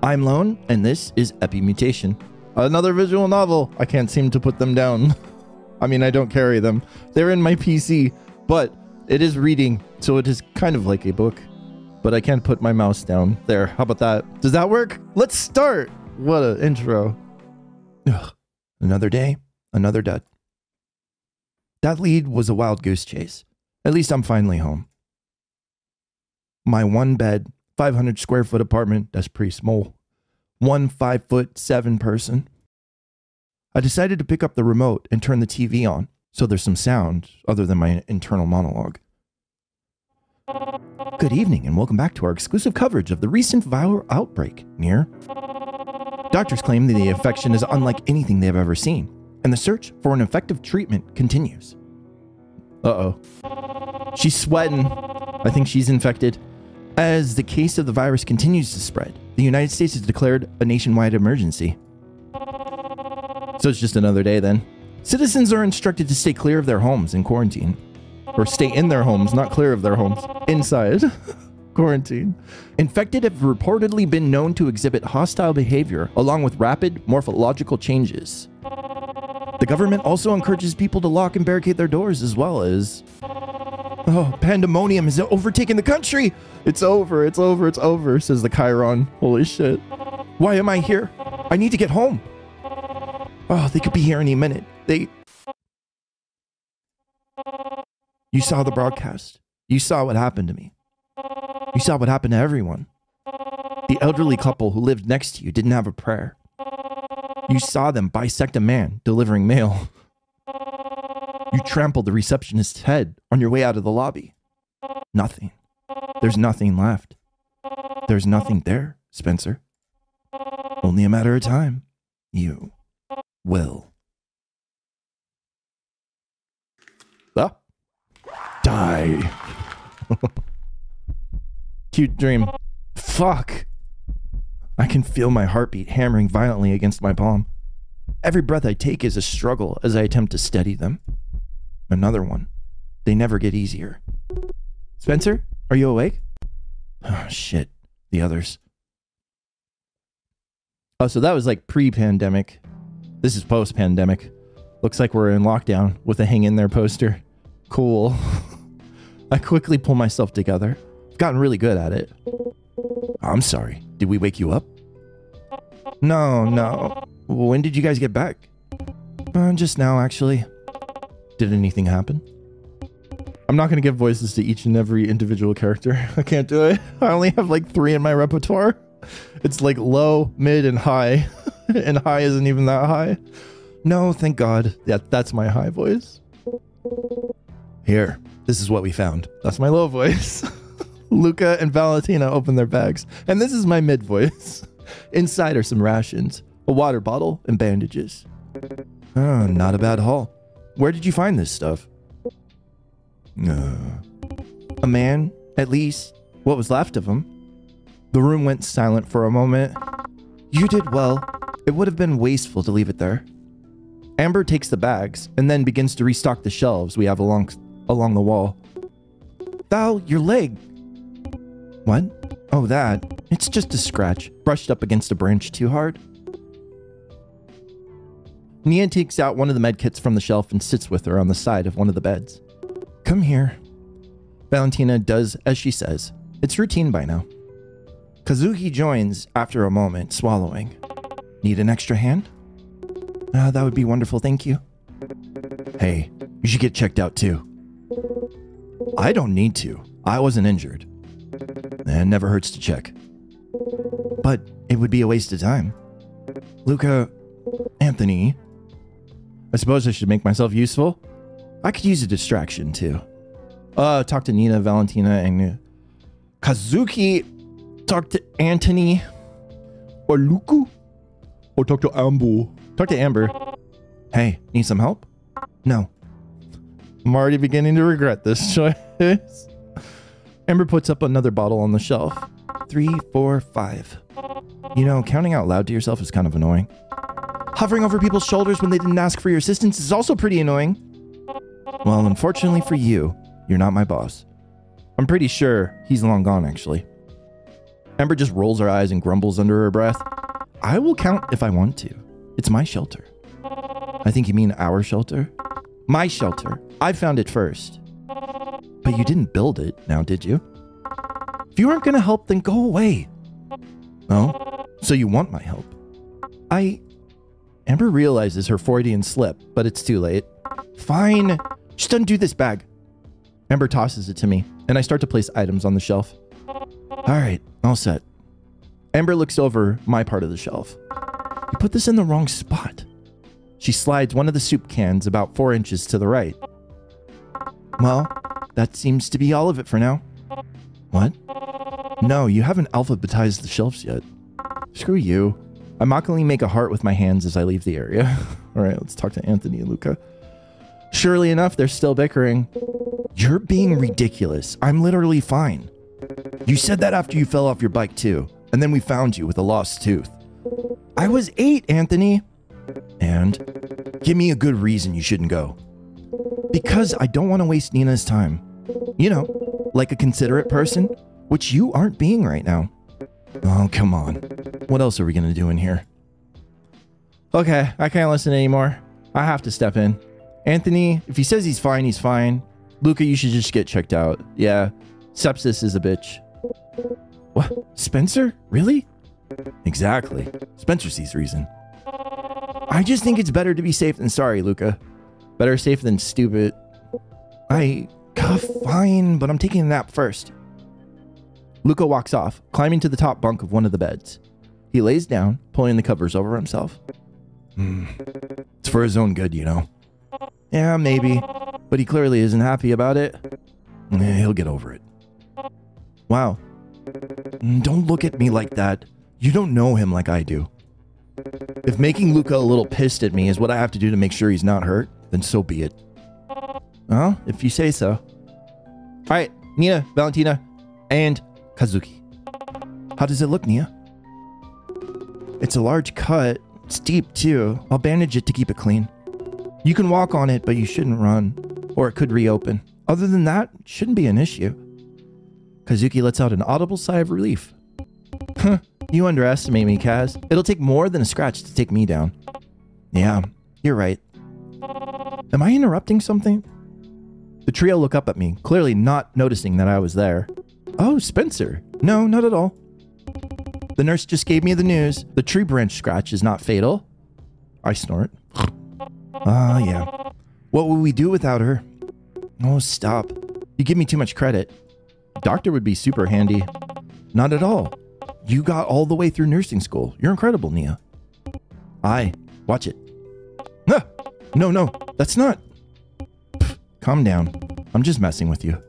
I'm Lone, and this is Epimutation. Another visual novel. I can't seem to put them down. I mean, I don't carry them. They're in my PC, but it is reading, so it is kind of like a book. But I can't put my mouse down. There, how about that? Does that work? Let's start! What an intro. Ugh. Another day, another dud. That lead was a wild goose chase. At least I'm finally home. My one bed, 500 square foot apartment, that's pretty small. One 5'7" person. I decided to pick up the remote and turn the TV on, so there's some sound other than my internal monologue. Good evening and welcome back to our exclusive coverage of the recent viral outbreak near. Doctors claim that the infection is unlike anything they have ever seen, and the search for an effective treatment continues. Uh-oh. She's sweating. I think she's infected. As the case of the virus continues to spread, the United States has declared a nationwide emergency. So it's just another day then. Citizens are instructed to stay clear of their homes in quarantine. Or stay in their homes, not clear of their homes. Inside. Quarantine. Infected have reportedly been known to exhibit hostile behavior along with rapid morphological changes. The government also encourages people to lock and barricade their doors as well as... Oh, pandemonium has overtaken the country! It's over, it's over, it's over, says the Chiron. Holy shit. Why am I here? I need to get home. Oh, they could be here any minute. You saw the broadcast. You saw what happened to me. You saw what happened to everyone. The elderly couple who lived next to you didn't have a prayer. You saw them bisect a man delivering mail. You trampled the receptionist's head on your way out of the lobby. Nothing. There's nothing left. There's nothing there, Spencer. Only a matter of time. You will. Die. Cute dream. Fuck. I can feel my heartbeat hammering violently against my palm. Every breath I take is a struggle as I attempt to steady them. Another one. They never get easier. Spencer, are you awake? Oh, shit. The others. Oh, so that was like pre-pandemic. This is post-pandemic. Looks like we're in lockdown with a hang in there poster. Cool. I quickly pull myself together. I've gotten really good at it. I'm sorry. Did we wake you up? No. When did you guys get back? Just now, actually. Did anything happen? I'm not going to give voices to each and every individual character. I can't do it. I only have like 3 in my repertoire. It's like low, mid, and high. And high isn't even that high. No, thank God. Yeah, that's my high voice. Here, this is what we found. That's my low voice. Luca and Valentina open their bags. And this is my mid voice. Inside are some rations, a water bottle, and bandages. Oh, not a bad haul. Where did you find this stuff? A man, at least, what was left of him. The room went silent for a moment. You did well. It would have been wasteful to leave it there. Amber takes the bags and then begins to restock the shelves we have along the wall. Val, your leg. What? Oh, that. It's just a scratch, brushed up against a branch too hard. Nia takes out one of the medkits from the shelf and sits with her on the side of one of the beds. Come here. Valentina does as she says. It's routine by now. Kazuki joins after a moment, swallowing. Need an extra hand? That would be wonderful, thank you. Hey, you should get checked out too. I don't need to. I wasn't injured. It never hurts to check. But it would be a waste of time. Luca, Anthony, I suppose I should make myself useful. I could use a distraction too. Talk to Nina, Valentina, and Kazuki. Talk to Anthony. Or Luca. Or talk to Amber. Talk to Amber. Hey, need some help? No. I'm already beginning to regret this choice. Amber puts up another bottle on the shelf. 3, 4, 5. You know, counting out loud to yourself is kind of annoying. Hovering over people's shoulders when they didn't ask for your assistance is also pretty annoying. Well, unfortunately for you, you're not my boss. I'm pretty sure he's long gone, actually. Amber just rolls her eyes and grumbles under her breath. I will count if I want to. It's my shelter. I think you mean our shelter? My shelter. I found it first. But you didn't build it, now did you? If you aren't going to help, then go away. Oh? So you want my help? Amber realizes her Freudian slip, but it's too late. Fine. Just undo this bag. Amber tosses it to me, and I start to place items on the shelf. All right, all set. Amber looks over my part of the shelf. You put this in the wrong spot. She slides one of the soup cans about 4 inches to the right. Well, that seems to be all of it for now. What? No, you haven't alphabetized the shelves yet. Screw you. I mockingly make a heart with my hands as I leave the area. All right, let's talk to Anthony and Luca. Surely enough, they're still bickering. You're being ridiculous. I'm literally fine. You said that after you fell off your bike too, and then we found you with a lost tooth. I was 8, Anthony. And? Give me a good reason you shouldn't go. Because I don't want to waste Nina's time. You know, like a considerate person, which you aren't being right now. Oh, come on. What else are we going to do in here? Okay, I can't listen anymore. I have to step in. Anthony, if he says he's fine, he's fine. Luca, you should just get checked out. Yeah, sepsis is a bitch. What? Spencer? Really? Exactly. Spencer sees reason. I just think it's better to be safe than sorry, Luca. Better safe than stupid. Fine, but I'm taking a nap first. Luca walks off, climbing to the top bunk of one of the beds. He lays down, pulling the covers over himself. It's for his own good, you know. Yeah, maybe. But he clearly isn't happy about it. He'll get over it. Wow. Don't look at me like that. You don't know him like I do. If making Luca a little pissed at me is what I have to do to make sure he's not hurt, then so be it. Well, if you say so. Alright, Nia, Valentina, and Kazuki. How does it look, Nia? It's a large cut. It's deep, too. I'll bandage it to keep it clean. You can walk on it, but you shouldn't run, or it could reopen. Other than that, it shouldn't be an issue. Kazuki lets out an audible sigh of relief. Huh, you underestimate me, Kaz. It'll take more than a scratch to take me down. Yeah, you're right. Am I interrupting something? The trio look up at me, clearly not noticing that I was there. Oh, Spencer. No, not at all. The nurse just gave me the news. The tree branch scratch is not fatal. I snort. Yeah. What would we do without her? Oh, stop. You give me too much credit. Doctor would be super handy. Not at all. You got all the way through nursing school. You're incredible, Nia. Watch it. Ah! No, that's not. Pff, calm down. I'm just messing with you.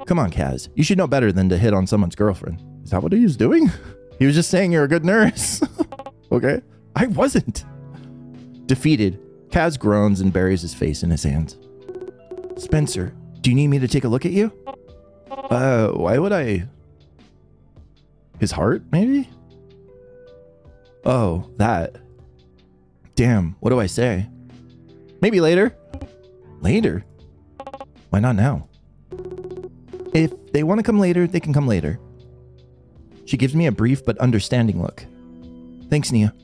Come on, Kaz. You should know better than to hit on someone's girlfriend. Is that what he was doing? He was just saying you're a good nurse. Okay. I wasn't. Defeated, Kaz groans and buries his face in his hands. Spencer, do you need me to take a look at you? Why would I? His heart, maybe? Oh, that. Damn, what do I say? Maybe later. Later? Why not now? If they want to come later, they can come later. She gives me a brief but understanding look. Thanks, Nia.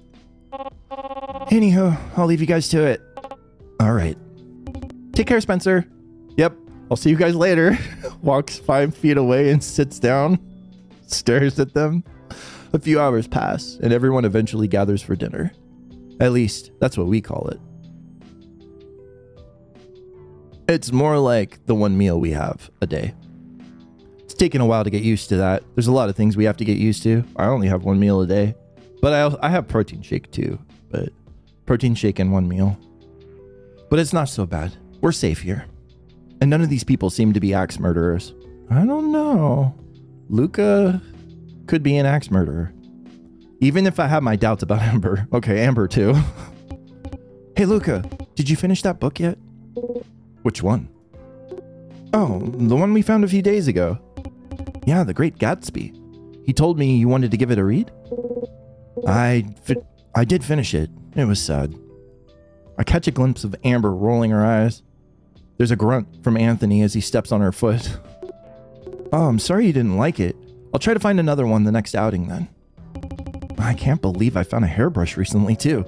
Anywho, I'll leave you guys to it. All right. Take care, Spencer. Yep, I'll see you guys later. Walks 5 feet away and sits down. Stares at them. A few hours pass, and everyone eventually gathers for dinner. At least, that's what we call it. It's more like the one meal we have a day. It's taken a while to get used to that. There's a lot of things we have to get used to. I only have 1 meal a day. But I have protein shake too. But protein shake and 1 meal. But it's not so bad. We're safe here. And none of these people seem to be axe murderers. I don't know. Luca could be an axe murderer. Even if I have my doubts about Amber. Okay, Amber too. Hey Luca, did you finish that book yet? Which one? Oh, the one we found a few days ago. Yeah, The Great Gatsby. He told me you wanted to give it a read? I did finish it. It was sad. I catch a glimpse of Amber rolling her eyes. There's a grunt from Anthony as he steps on her foot. Oh, I'm sorry you didn't like it. I'll try to find another one the next outing then. I can't believe I found a hairbrush recently too.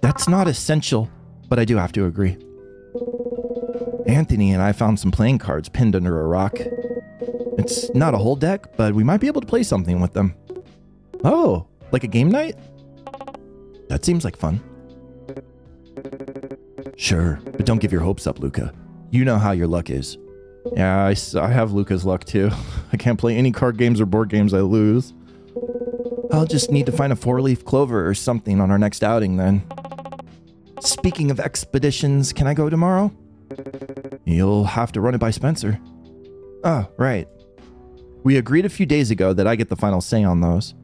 That's not essential, but I do have to agree. Anthony and I found some playing cards pinned under a rock. It's not a whole deck, but we might be able to play something with them. Oh, like a game night? That seems like fun. Sure, but don't give your hopes up, Luca. You know how your luck is. Yeah, I have Luca's luck too. I can't play any card games or board games I lose. I'll just need to find a 4-leaf clover or something on our next outing then. Speaking of expeditions, can I go tomorrow? You'll have to run it by Spencer. Oh, right. We agreed a few days ago that I get the final say on those.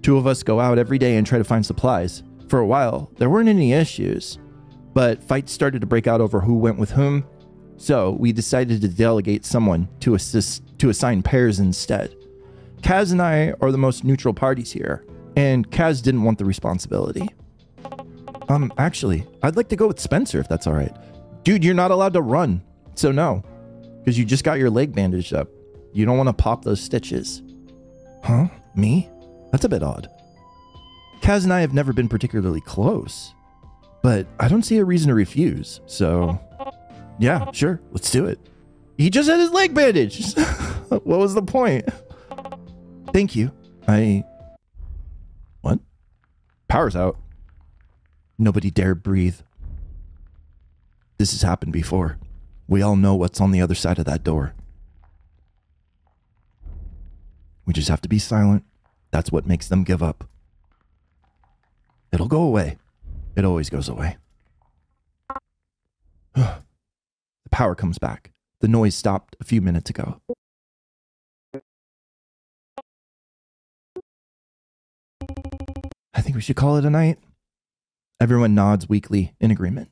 2 of us go out every day and try to find supplies. For a while, there weren't any issues, but fights started to break out over who went with whom, so we decided to delegate someone to assign pairs instead. Kaz and I are the most neutral parties here, and Kaz didn't want the responsibility. Actually, I'd like to go with Spencer if that's all right. Dude, you're not allowed to run, so no, because you just got your leg bandaged up. You don't want to pop those stitches. Huh? Me? That's a bit odd. Kaz and I have never been particularly close, but I don't see a reason to refuse, so yeah, sure, let's do it. He just had his leg bandaged. What was the point? Thank you. What? Power's out. Nobody dare breathe. This has happened before. We all know what's on the other side of that door. We just have to be silent. That's what makes them give up. It'll go away. It always goes away. The power comes back. The noise stopped a few minutes ago. I think we should call it a night. Everyone nods weakly in agreement.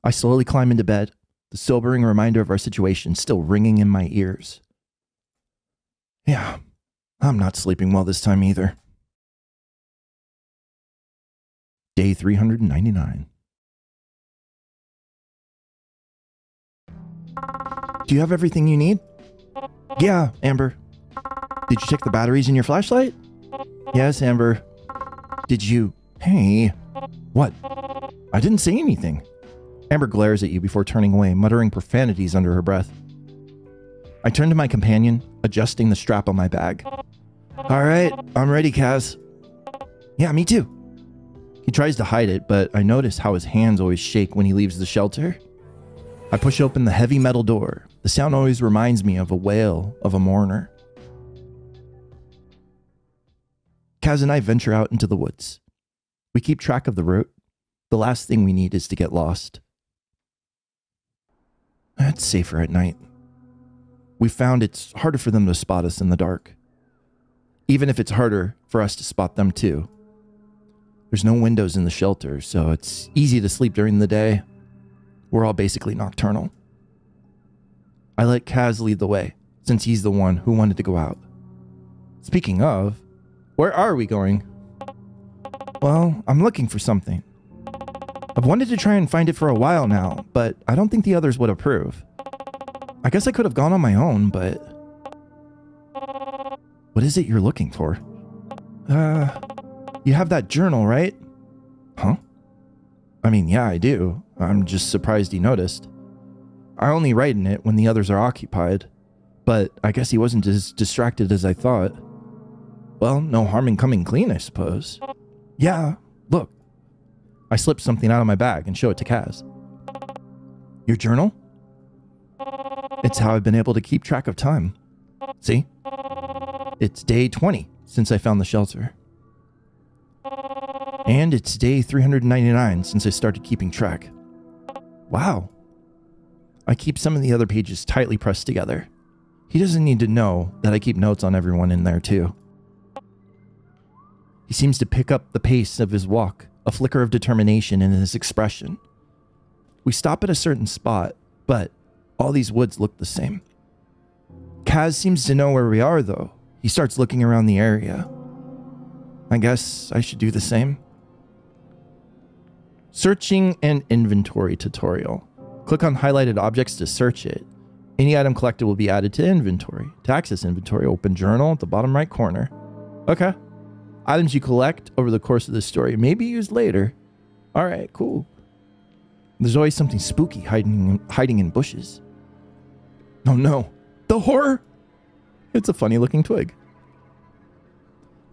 I slowly climb into bed, the sobering reminder of our situation still ringing in my ears. Yeah, I'm not sleeping well this time either. Day 399. Do you have everything you need? Yeah, Amber. Did you check the batteries in your flashlight? Yes, Amber. Did you... Hey. What? I didn't say anything. Amber glares at you before turning away, muttering profanities under her breath. I turn to my companion, adjusting the strap on my bag. All right, I'm ready, Kaz. Yeah, me too. He tries to hide it, but I notice how his hands always shake when he leaves the shelter. I push open the heavy metal door. The sound always reminds me of a wail of a mourner. Kaz and I venture out into the woods. We keep track of the route. The last thing we need is to get lost. It's safer at night. We found it's harder for them to spot us in the dark. Even if it's harder for us to spot them too. There's no windows in the shelter, so it's easy to sleep during the day. We're all basically nocturnal. I let Kaz lead the way, since he's the one who wanted to go out. Speaking of, where are we going? Well, I'm looking for something. I've wanted to try and find it for a while now, but I don't think the others would approve. I guess I could have gone on my own, but... What is it you're looking for? You have that journal, right? Huh? I mean, yeah, I do. I'm just surprised he noticed. I only write in it when the others are occupied, but I guess he wasn't as distracted as I thought. Well, no harm in coming clean, I suppose. Yeah, look. I slip something out of my bag and show it to Kaz. Your journal? It's how I've been able to keep track of time. See? It's day 20 since I found the shelter. And it's day 399 since I started keeping track. Wow. I keep some of the other pages tightly pressed together. He doesn't need to know that I keep notes on everyone in there too. He seems to pick up the pace of his walk, a flicker of determination in his expression. We stop at a certain spot, but all these woods look the same. Kaz seems to know where we are though. He starts looking around the area. I guess I should do the same. Searching and inventory tutorial. Click on highlighted objects to search it. Any item collected will be added to inventory. To access inventory, open journal at the bottom right corner. Okay. Items you collect over the course of the story may be used later. All right, cool. There's always something spooky hiding in bushes. Oh no, the horror! It's a funny looking twig.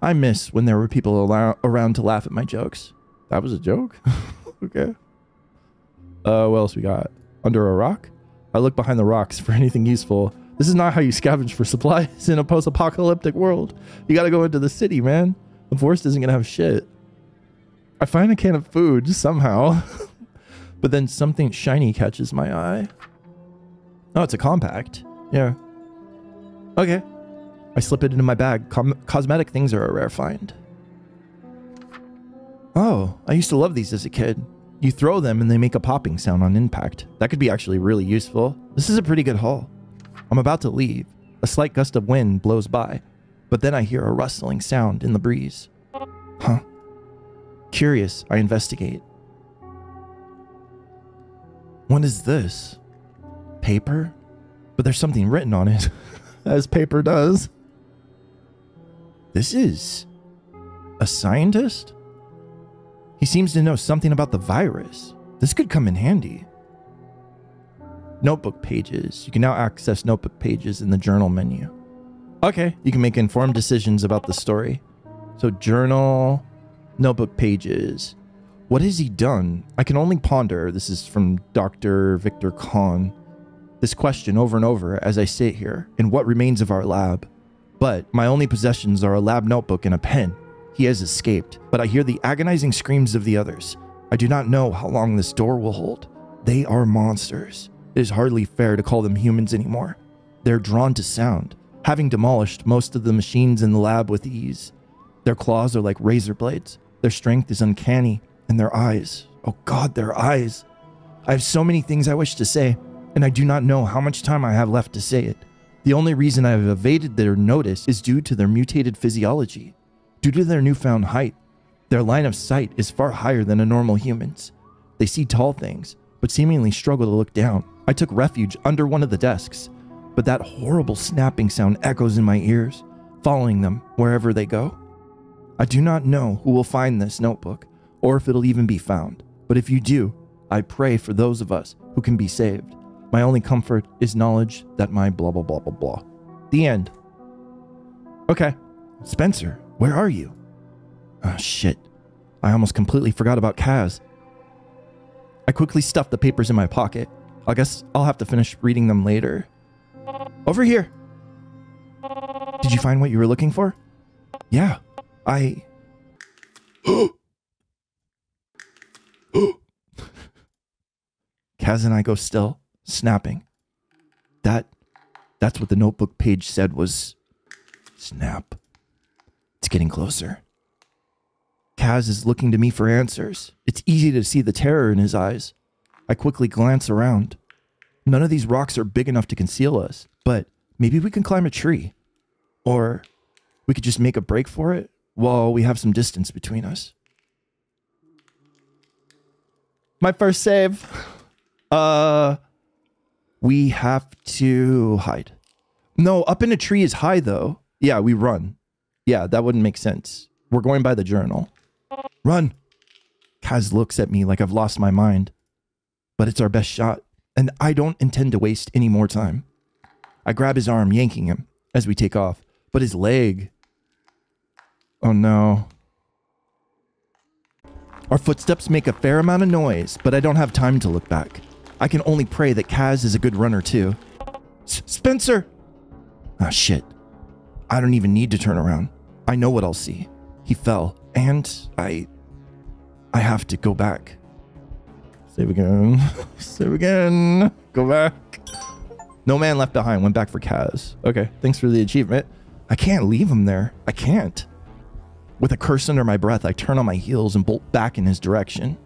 I miss when there were people around to laugh at my jokes. That was a joke? Okay. What else we got? Under a rock? I look behind the rocks for anything useful. This is not how you scavenge for supplies in a post-apocalyptic world. You gotta go into the city, man. The forest isn't gonna have shit. I find a can of food somehow. But then something shiny catches my eye. Oh, it's a compact. Yeah. Okay. I slip it into my bag. Cosmetic things are a rare find. Oh, I used to love these as a kid. You throw them and they make a popping sound on impact. That could be actually really useful. This is a pretty good haul. I'm about to leave. A slight gust of wind blows by, but then I hear a rustling sound in the breeze. Huh. Curious, I investigate. What is this? Paper? But there's something written on it, as paper does. This is a scientist? He seems to know something about the virus. This could come in handy. Notebook pages. You can now access notebook pages in the journal menu. Okay, you can make informed decisions about the story. So journal, notebook pages. What has he done? I can only ponder, this is from Dr. Victor Kahn, this question over and over as I sit here in what remains of our lab. But my only possessions are a lab notebook and a pen. He has escaped, but I hear the agonizing screams of the others. I do not know how long this door will hold. They are monsters. It is hardly fair to call them humans anymore. They're drawn to sound, having demolished most of the machines in the lab with ease. Their claws are like razor blades. Their strength is uncanny, and their eyes, oh God, their eyes. I have so many things I wish to say, and I do not know how much time I have left to say it. The only reason I have evaded their notice is due to their mutated physiology. Due to their newfound height, their line of sight is far higher than a normal human's. They see tall things, but seemingly struggle to look down. I took refuge under one of the desks, but that horrible snapping sound echoes in my ears, following them wherever they go. I do not know who will find this notebook, or if it'll even be found, but if you do, I pray for those of us who can be saved. My only comfort is knowledge that my blah blah blah blah blah. The end. Okay. Spencer, where are you? Oh shit. I almost completely forgot about Kaz. I quickly stuffed the papers in my pocket. I guess I'll have to finish reading them later. Over here. Did you find what you were looking for? Yeah, Kaz and I go still, snapping. That's what the notebook page said was snap. It's getting closer. Kaz is looking to me for answers. It's easy to see the terror in his eyes. I quickly glance around. None of these rocks are big enough to conceal us, but maybe we can climb a tree. Or we could just make a break for it while we have some distance between us. My first save. We have to hide. No, up in a tree is high though. Yeah, we run. Yeah, that wouldn't make sense. We're going by the journal. Run. Kaz looks at me like I've lost my mind. But it's our best shot, and I don't intend to waste any more time. I grab his arm, yanking him as we take off, but his leg... Oh no. Our footsteps make a fair amount of noise, but I don't have time to look back. I can only pray that Kaz is a good runner too. Spencer! Ah, shit. I don't even need to turn around. I know what I'll see. He fell, and I have to go back. Save again. Save again. Go back. No man left behind. Went back for Kaz. Okay, thanks for the achievement. I can't leave him there. I can't. With a curse under my breath, I turn on my heels and bolt back in his direction.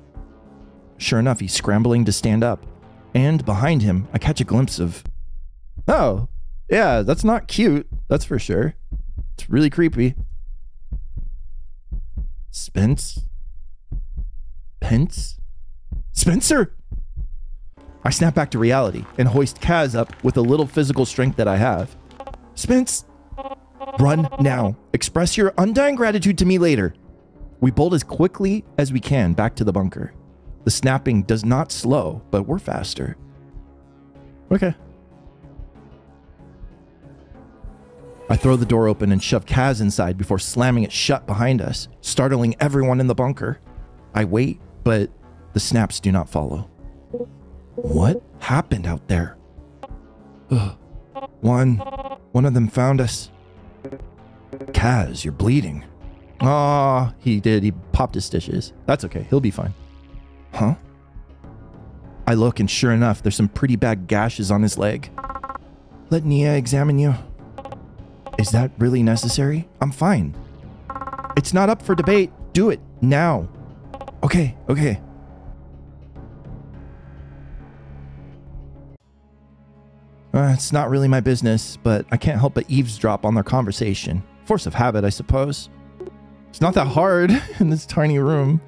Sure enough, he's scrambling to stand up. And behind him, I catch a glimpse of... Oh, yeah, that's not cute. That's for sure. It's really creepy. Pence? Spencer! I snap back to reality and hoist Kaz up with the little physical strength that I have. Spence, run now. Express your undying gratitude to me later. We bolt as quickly as we can back to the bunker. The snapping does not slow, but we're faster. Okay. I throw the door open and shove Kaz inside before slamming it shut behind us, startling everyone in the bunker. I wait, but the snaps do not follow. What happened out there? Ugh. One of them found us. Kaz, you're bleeding. Aw, he did. He popped his stitches. That's okay. He'll be fine. Huh? I look, and sure enough, there's some pretty bad gashes on his leg. Let Nia examine you. Is that really necessary? I'm fine. It's not up for debate. Do it now. Okay. It's not really my business, but I can't help but eavesdrop on their conversation. Force of habit, I suppose. It's not that hard in this tiny room.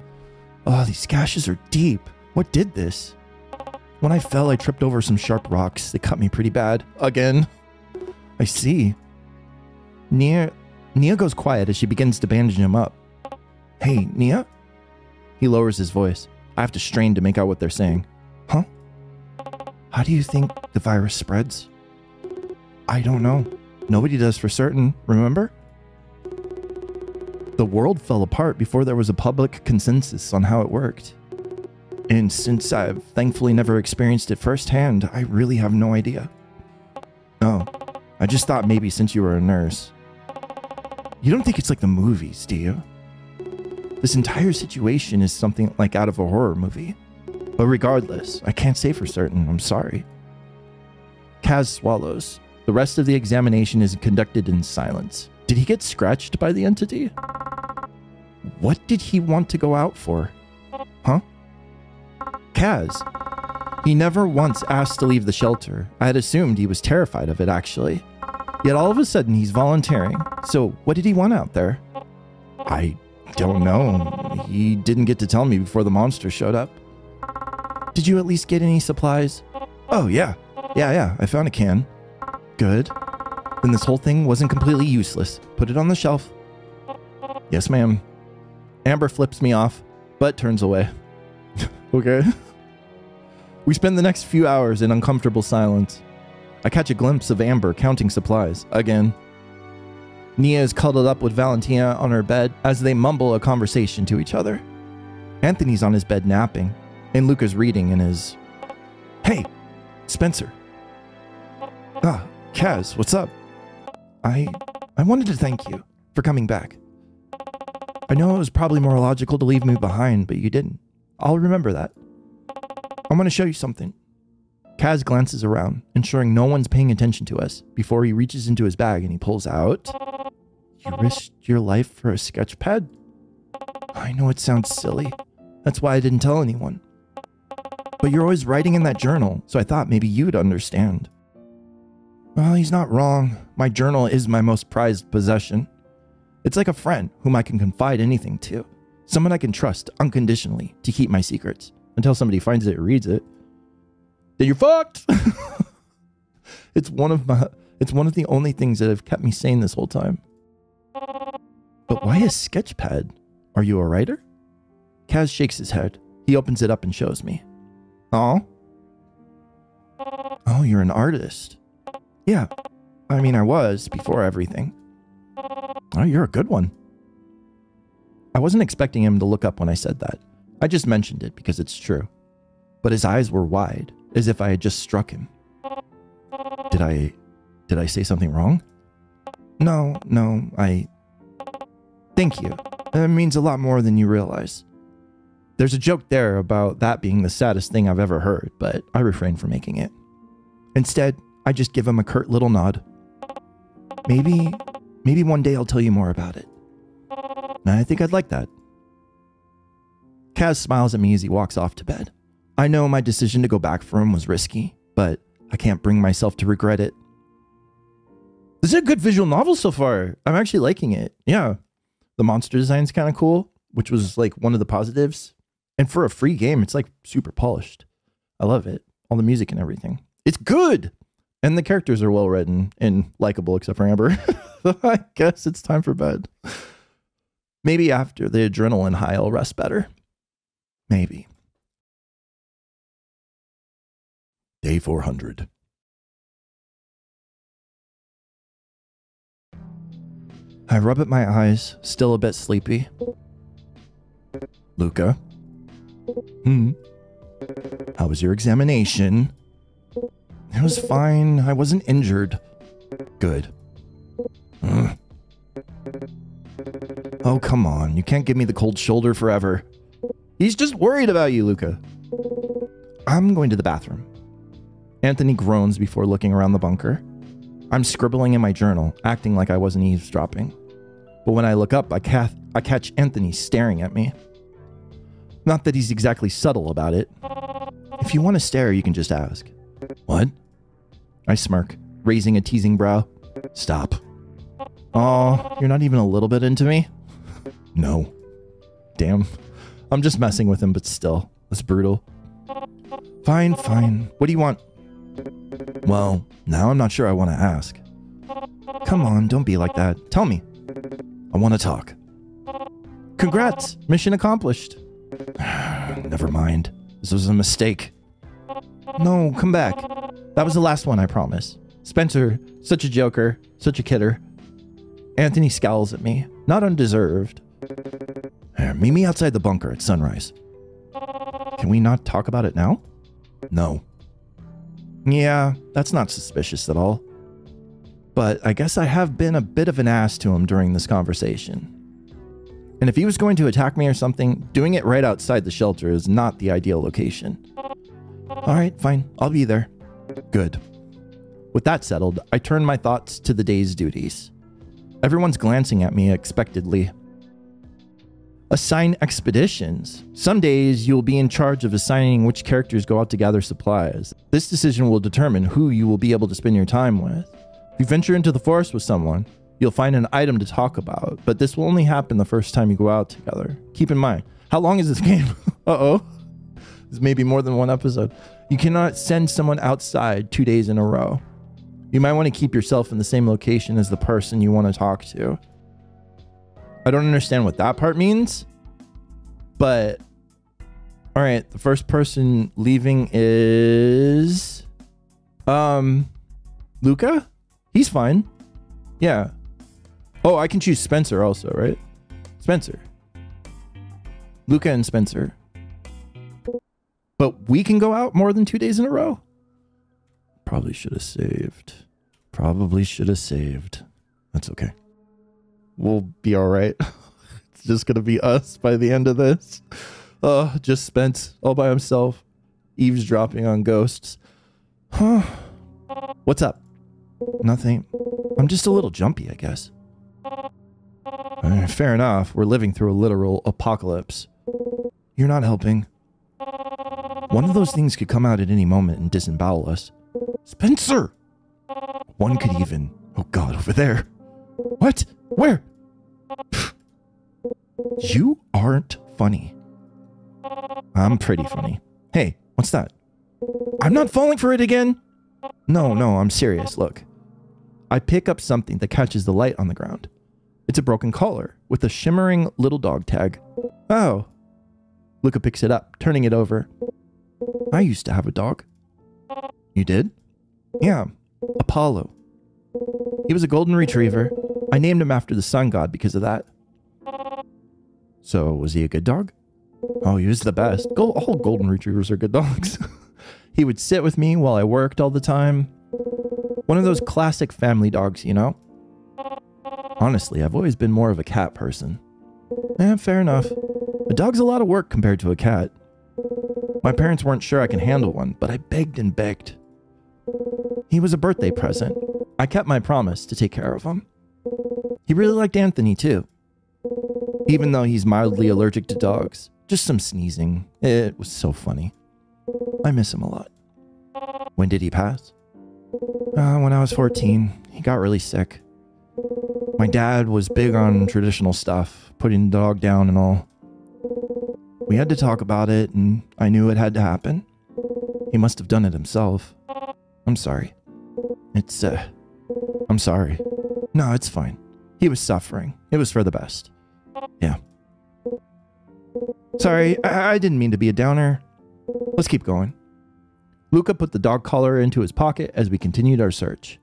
Oh, these gashes are deep. What did this? When I fell, I tripped over some sharp rocks. They cut me pretty bad. Again. I see. Nia goes quiet as she begins to bandage him up. Hey, Nia? He lowers his voice. I have to strain to make out what they're saying. Huh? How do you think the virus spreads? I don't know. Nobody does for certain, remember? The world fell apart before there was a public consensus on how it worked. And since I've thankfully never experienced it firsthand, I really have no idea. Oh, I just thought maybe since you were a nurse. You don't think it's like the movies, do you? This entire situation is something like out of a horror movie. But regardless, I can't say for certain. I'm sorry. Kaz swallows. The rest of the examination is conducted in silence. Did he get scratched by the entity? What did he want to go out for? Huh? Kaz. He never once asked to leave the shelter. I had assumed he was terrified of it, actually. Yet all of a sudden he's volunteering. So what did he want out there? I don't know. He didn't get to tell me before the monster showed up. Did you at least get any supplies? Oh, yeah. Yeah, I found a can. Good. Then this whole thing wasn't completely useless. Put it on the shelf. Yes, ma'am. Amber flips me off, but turns away. Okay. We spend the next few hours in uncomfortable silence. I catch a glimpse of Amber counting supplies, again. Nia is cuddled up with Valentina on her bed as they mumble a conversation to each other. Anthony's on his bed napping, and Luca's reading in his... Hey, Spencer. Ah, Kaz, what's up? I wanted to thank you for coming back. I know it was probably more logical to leave me behind, but you didn't. I'll remember that. I'm going to show you something. Kaz glances around, ensuring no one's paying attention to us, before he reaches into his bag and he pulls out... You risked your life for a sketch pad? I know it sounds silly. That's why I didn't tell anyone. But you're always writing in that journal, so I thought maybe you'd understand. Well, he's not wrong. My journal is my most prized possession. It's like a friend whom I can confide anything to. Someone I can trust unconditionally to keep my secrets until somebody finds it or reads it. Then you're fucked! It's one of the only things that have kept me sane this whole time. But why a sketchpad? Are you a writer? Kaz shakes his head. He opens it up and shows me. Oh? Oh, you're an artist. Yeah. I mean, I was before everything. Oh, you're a good one. I wasn't expecting him to look up when I said that. I just mentioned it because it's true. But his eyes were wide, as if I had just struck him. Did I say something wrong? No, Thank you. It means a lot more than you realize. There's a joke there about that being the saddest thing I've ever heard, but I refrain from making it. Instead, I just give him a curt little nod. Maybe one day I'll tell you more about it. I think I'd like that. Kaz smiles at me as he walks off to bed. I know my decision to go back for him was risky, but I can't bring myself to regret it. This is a good visual novel so far. I'm actually liking it. Yeah. The monster design's kind of cool, which was like one of the positives. And for a free game, it's like super polished. I love it. all the music and everything. It's good! And the characters are well written and likable, except for Amber. I guess it's time for bed. Maybe after the adrenaline high, I'll rest better. Maybe. Day 400. I rub at my eyes, still a bit sleepy. Luca? How was your examination? It was fine. I wasn't injured. Good. Oh, come on. You can't give me the cold shoulder forever. He's just worried about you, Luca. I'm going to the bathroom. Anthony groans before looking around the bunker. I'm scribbling in my journal, acting like I wasn't eavesdropping. But when I look up, I catch Anthony staring at me. Not that he's exactly subtle about it. If you want to stare, you can just ask. What? I smirk, raising a teasing brow. Stop. Aw, you're not even a little bit into me? No. Damn. I'm just messing with him, but still. That's brutal. Fine, fine. What do you want? Well, now I'm not sure I want to ask. Come on, don't be like that. Tell me. I want to talk. Congrats! Mission accomplished. Never mind. This was a mistake. No, come back. That was the last one, I promise. Spencer, such a joker, such a kidder. Anthony scowls at me, not undeserved. Meet me outside the bunker at sunrise. Can we not talk about it now? No. Yeah, that's not suspicious at all. But I guess I have been a bit of an ass to him during this conversation. And if he was going to attack me or something, doing it right outside the shelter is not the ideal location. Alright, fine. I'll be there. Good. With that settled, I turn my thoughts to the day's duties. Everyone's glancing at me expectedly. Assign expeditions. Some days you'll be in charge of assigning which characters go out to gather supplies. This decision will determine who you will be able to spend your time with. If you venture into the forest with someone, you'll find an item to talk about, but this will only happen the first time you go out together. Keep in mind, how long is this game? Uh-oh. This may be more than one episode. You cannot send someone outside 2 days in a row. You might want to keep yourself in the same location as the person you want to talk to. I don't understand what that part means, but all right, the first person leaving is Luca? He's fine. Yeah. Oh, I can choose Spencer also, right? Spencer. Luca and Spencer. But we can go out more than 2 days in a row? Probably should have saved. Probably should have saved. That's okay. We'll be all right. It's just going to be us by the end of this. Just Spence all by himself, eavesdropping on ghosts. Huh. What's up? Nothing. I'm just a little jumpy, I guess. Fair enough. We're living through a literal apocalypse. You're not helping. One of those things could come out at any moment and disembowel us. Spencer! One could even... Oh God, over there. What? Where? You aren't funny. I'm pretty funny. Hey, what's that? I'm not falling for it again! No, I'm serious, look. I pick up something that catches the light on the ground. It's a broken collar with a shimmering little dog tag. Oh. Luca picks it up, turning it over. I used to have a dog. You did? Yeah, Apollo. He was a golden retriever. I named him after the sun god because of that. So, was he a good dog? Oh, he was the best. All golden retrievers are good dogs. He would sit with me while I worked all the time. One of those classic family dogs, you know? Honestly, I've always been more of a cat person. Fair enough. A dog's a lot of work compared to a cat. My parents weren't sure I could handle one, but I begged and begged. He was a birthday present. I kept my promise to take care of him. He really liked Anthony, too. Even though he's mildly allergic to dogs. Just some sneezing. It was so funny. I miss him a lot. When did he pass? When I was 14. He got really sick. My dad was big on traditional stuff, putting the dog down and all. We had to talk about it, and I knew it had to happen. He must have done it himself. I'm sorry. I'm sorry. No, it's fine. He was suffering. It was for the best. Yeah. Sorry, I didn't mean to be a downer. Let's keep going. Luca put the dog collar into his pocket as we continued our search.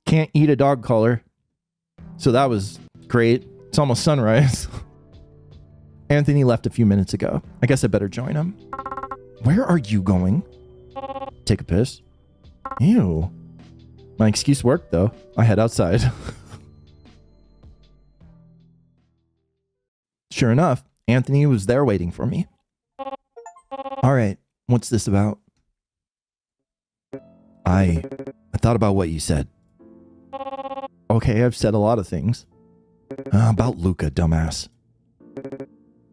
Can't eat a dog collar. So that was great. It's almost sunrise. Anthony left a few minutes ago. I guess I better join him. Where are you going? Take a piss. Ew. My excuse worked though. I head outside. Sure enough, Anthony was there waiting for me. All right, what's this about? I thought about what you said. Okay, I've said a lot of things. About Luca, dumbass.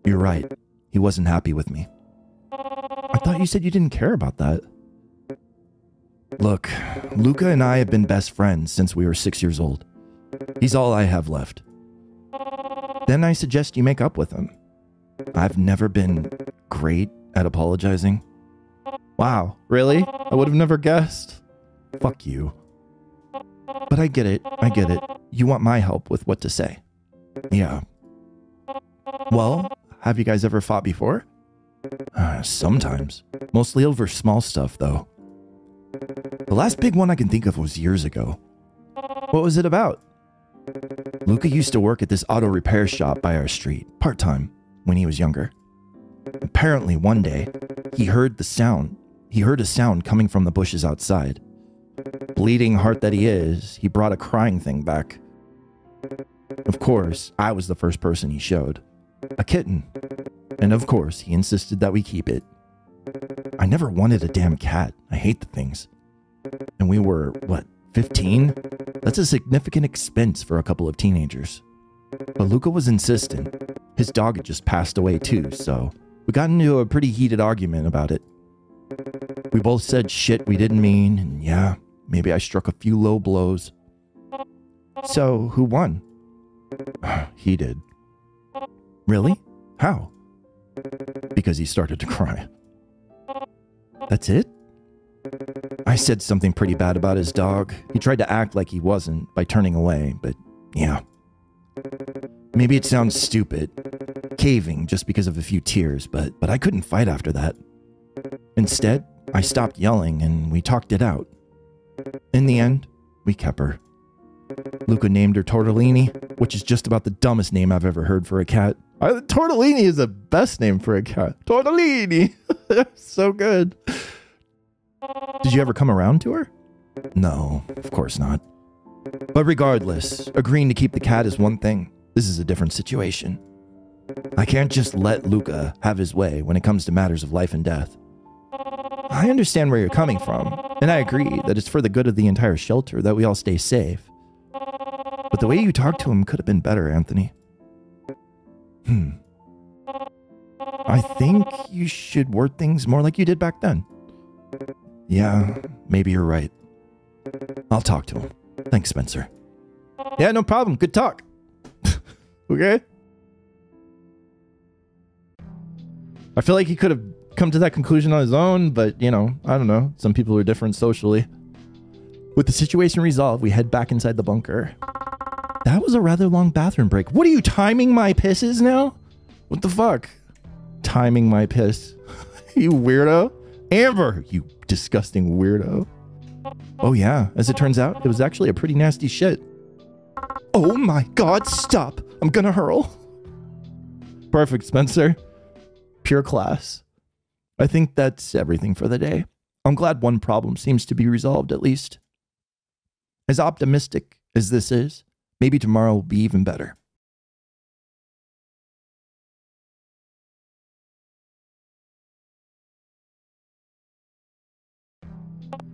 You're right. He wasn't happy with me. I thought you said you didn't care about that. Look, Luca and I have been best friends since we were 6 years old. He's all I have left. Then I suggest you make up with him. I've never been great at apologizing. Wow, really? I would have never guessed. Fuck you. But I get it. You want my help with what to say. Yeah. Well, have you guys ever fought before? Sometimes. Mostly over small stuff, though. The last big one I can think of was years ago. What was it about? Luca used to work at this auto repair shop by our street, part-time, when he was younger. Apparently, one day, he heard a sound coming from the bushes outside. Bleeding heart that he is, he brought a crying thing back. Of course, I was the first person he showed. A kitten. And of course, he insisted that we keep it. I never wanted a damn cat. I hate the things. And we were, 15? That's a significant expense for a couple of teenagers. But Luca was insistent. His dog had just passed away too, so we got into a pretty heated argument about it. We both said shit we didn't mean, and yeah, maybe I struck a few low blows. So, who won? He did. Really? How? Because he started to cry. That's it? I said something pretty bad about his dog. He tried to act like he wasn't by turning away, but yeah. Maybe it sounds stupid, caving just because of a few tears, but I couldn't fight after that. Instead, I stopped yelling and we talked it out. In the end, we kept her. Luca named her Tortellini, which is just about the dumbest name I've ever heard for a cat. Tortellini is the best name for a cat. Tortellini! So good. Did you ever come around to her? No, of course not. But regardless, agreeing to keep the cat is one thing. This is a different situation. I can't just let Luca have his way when it comes to matters of life and death. I understand where you're coming from, and I agree that it's for the good of the entire shelter that we all stay safe. But the way you talked to him could have been better, Anthony. I think you should word things more like you did back then. Yeah, maybe you're right. I'll talk to him. Thanks, Spencer. Yeah, no problem. Good talk. Okay? I feel like he could have come to that conclusion on his own, but, you know, I don't know. Some people are different socially. With the situation resolved, we head back inside the bunker. That was a rather long bathroom break. What are you, timing my pisses now? What the fuck? Timing my piss. You weirdo. Amber, you disgusting weirdo. Oh yeah, as it turns out, it was actually a pretty nasty shit. Oh my god, stop. I'm gonna hurl. Perfect, Spencer. Pure class. I think that's everything for the day. I'm glad one problem seems to be resolved at least. As optimistic as this is, maybe tomorrow will be even better.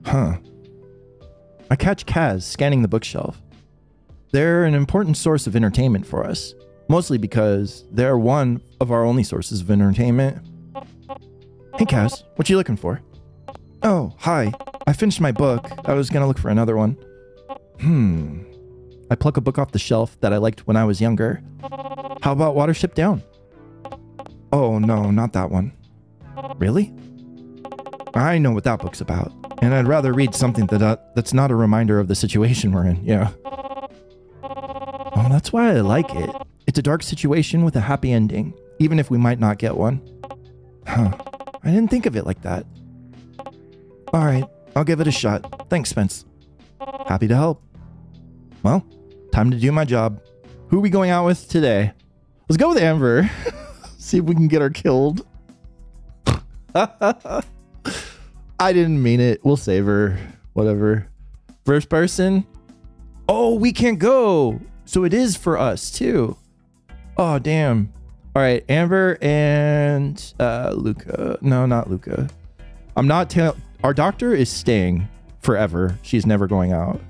Huh. I catch Kaz scanning the bookshelf. They're an important source of entertainment for us, mostly because they're one of our only sources of entertainment. Hey Kaz, what you looking for? Oh, hi. I finished my book. I was gonna look for another one. I pluck a book off the shelf that I liked when I was younger. How about Watership Down? Oh no, not that one. Really? I know what that book's about, and I'd rather read something that's not a reminder of the situation we're in, yeah. Oh, that's why I like it. It's a dark situation with a happy ending, even if we might not get one. Huh. I didn't think of it like that. Alright, I'll give it a shot. Thanks, Spence. Happy to help. Well, time to do my job. Who are we going out with today? Let's go with Amber. See if we can get her killed. I didn't mean it. We'll save her. Whatever. First person. Oh, we can't go. So it is for us too. Oh, damn. All right, Amber and Luca. No, not Luca. I'm not our doctor is staying forever. She's never going out.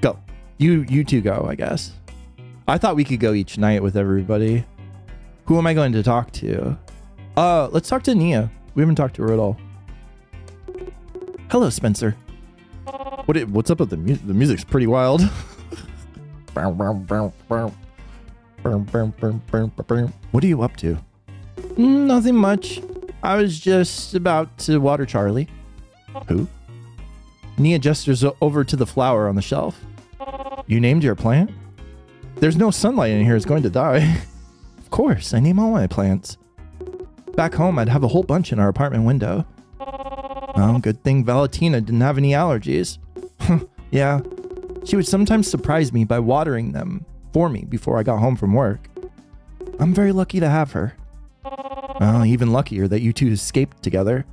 Go. You two go, I guess. I thought we could go each night with everybody. Who am I going to talk to? Let's talk to Nia. We haven't talked to her at all. Hello, Spencer. What's up with the music? The music's pretty wild. What are you up to? Nothing much. I was just about to water Charlie. Who? Nia gestures over to the flower on the shelf. You named your plant? There's no sunlight in here. It's going to die. Of course, I name all my plants. Back home, I'd have a whole bunch in our apartment window. Oh, good thing Valentina didn't have any allergies. Yeah, she would sometimes surprise me by watering them for me before I got home from work. I'm very lucky to have her. Well, even luckier that you two escaped together.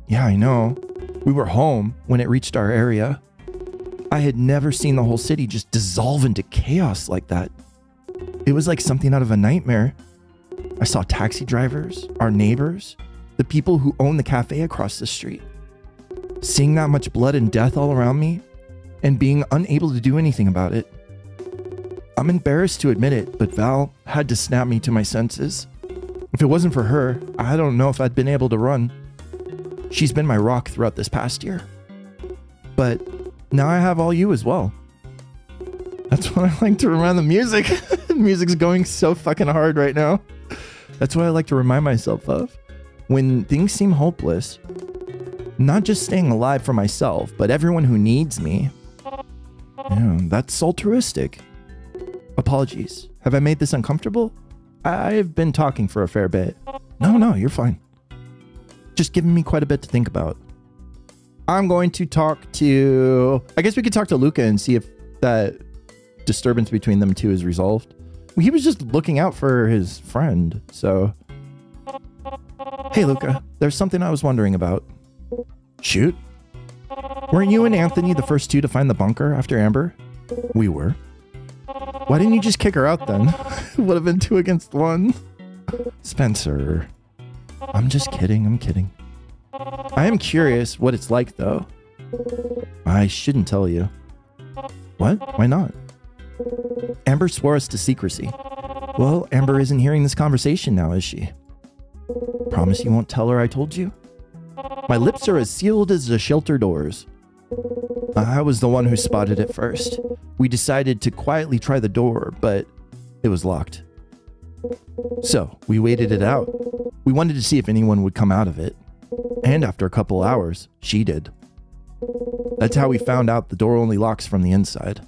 Yeah, I know. We were home when it reached our area. I had never seen the whole city just dissolve into chaos like that. It was like something out of a nightmare. I saw taxi drivers, our neighbors, the people who own the cafe across the street. Seeing that much blood and death all around me, and being unable to do anything about it. I'm embarrassed to admit it, but Val had to snap me to my senses. If it wasn't for her, I don't know if I'd been able to run. She's been my rock throughout this past year. But now I have all you as well. That's what I like to remind the music. Music's going so fucking hard right now. That's what I like to remind myself of. When things seem hopeless, not just staying alive for myself, but everyone who needs me. Yeah, that's altruistic. Apologies. Have I made this uncomfortable? I've been talking for a fair bit. No, you're fine. Just giving me quite a bit to think about. I'm going to talk to... I guess we could talk to Luca and see if that disturbance between them two is resolved. He was just looking out for his friend, so... Hey, Luca. There's something I was wondering about. Shoot. Weren't you and Anthony the first two to find the bunker after Amber? We were. Why didn't you just kick her out then? It would have been 2 against 1. Spencer. I'm just kidding. I'm kidding. I am curious what it's like, though. I shouldn't tell you. What? Why not? Amber swore us to secrecy. Well, Amber isn't hearing this conversation now, is she? Promise you won't tell her I told you? My lips are as sealed as the shelter doors. I was the one who spotted it first. We decided to quietly try the door, but it was locked. So, we waited it out. We wanted to see if anyone would come out of it. And after a couple hours, she did. That's how we found out the door only locks from the inside.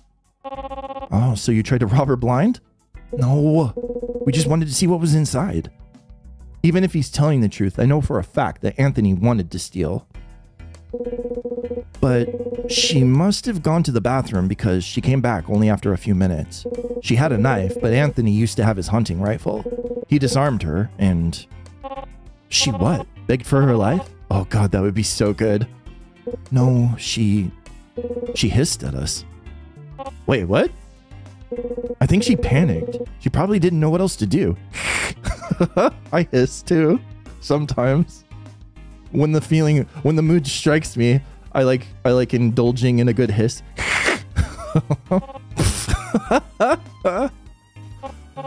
Oh, so you tried to rob her blind? No, we just wanted to see what was inside. Even if he's telling the truth, I know for a fact that Anthony wanted to steal. But she must have gone to the bathroom because she came back only after a few minutes. She had a knife, but Anthony used to have his hunting rifle. He disarmed her and... She what? Begged for her life? Oh god, that would be so good. No, she hissed at us. Wait, what? I think she panicked. She probably didn't know what else to do. I hiss too, sometimes. When the mood strikes me, I like indulging in a good hiss.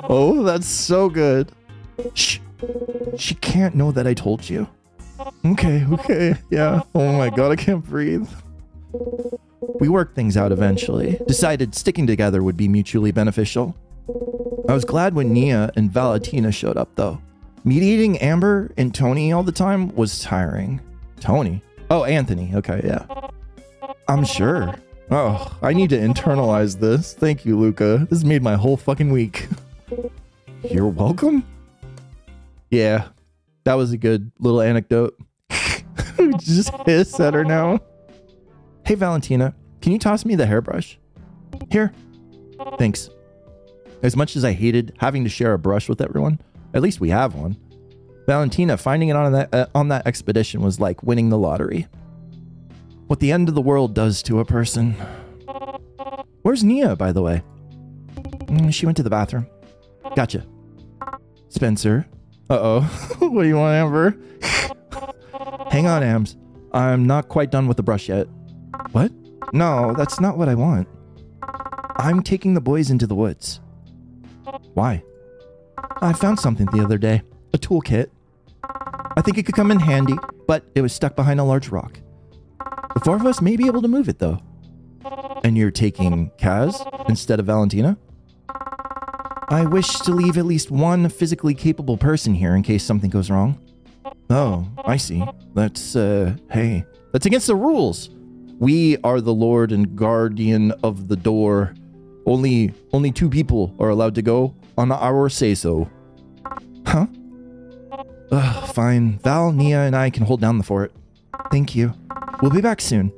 Oh, that's so good. Shh. She can't know that I told you. Okay, yeah. Oh my god, I can't breathe. We worked things out eventually. Decided sticking together would be mutually beneficial. I was glad when Nia and Valentina showed up, though. Mediating Amber and Tony all the time was tiring. Tony? Oh, Anthony. Okay, yeah. I'm sure. Oh, I need to internalize this. Thank you, Luca. This made my whole fucking week. You're welcome? Yeah, that was a good little anecdote. Just hiss at her now. Hey, Valentina, can you toss me the hairbrush? Here. Thanks. As much as I hated having to share a brush with everyone, at least we have one. Valentina finding it on that expedition was like winning the lottery. What the end of the world does to a person. Where's Nia, by the way? She went to the bathroom. Gotcha. Spencer. Uh-oh. What do you want, Amber? Hang on, Ams. I'm not quite done with the brush yet. What? No, that's not what I want. I'm taking the boys into the woods. Why? I found something the other day. A toolkit. I think it could come in handy, but it was stuck behind a large rock. The four of us may be able to move it, though. And you're taking Kaz instead of Valentina? I wish to leave at least one physically capable person here in case something goes wrong. Oh, I see. That's, hey. That's against the rules. We are the Lord and Guardian of the door. Only two people are allowed to go on our say-so. Huh? Ugh, fine. Val, Nia, and I can hold down the fort. Thank you. We'll be back soon.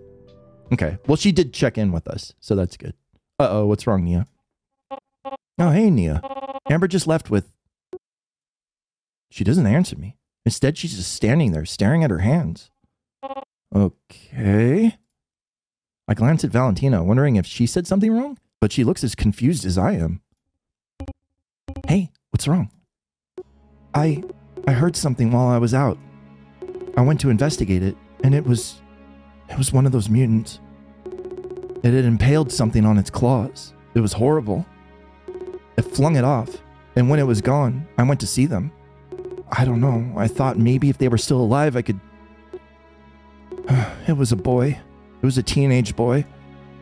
Okay. Well, she did check in with us, so that's good. Uh-oh, what's wrong, Nia? Oh, hey, Nia. Amber just left with... She doesn't answer me. Instead, she's just standing there, staring at her hands. Okay. I glance at Valentina, wondering if she said something wrong, but she looks as confused as I am. Hey, what's wrong? I heard something while I was out. I went to investigate it, and it was one of those mutants. It had impaled something on its claws. It was horrible. It flung it off, and when it was gone, I went to see them. I don't know, I thought maybe if they were still alive, I could... It was a boy. It was a teenage boy.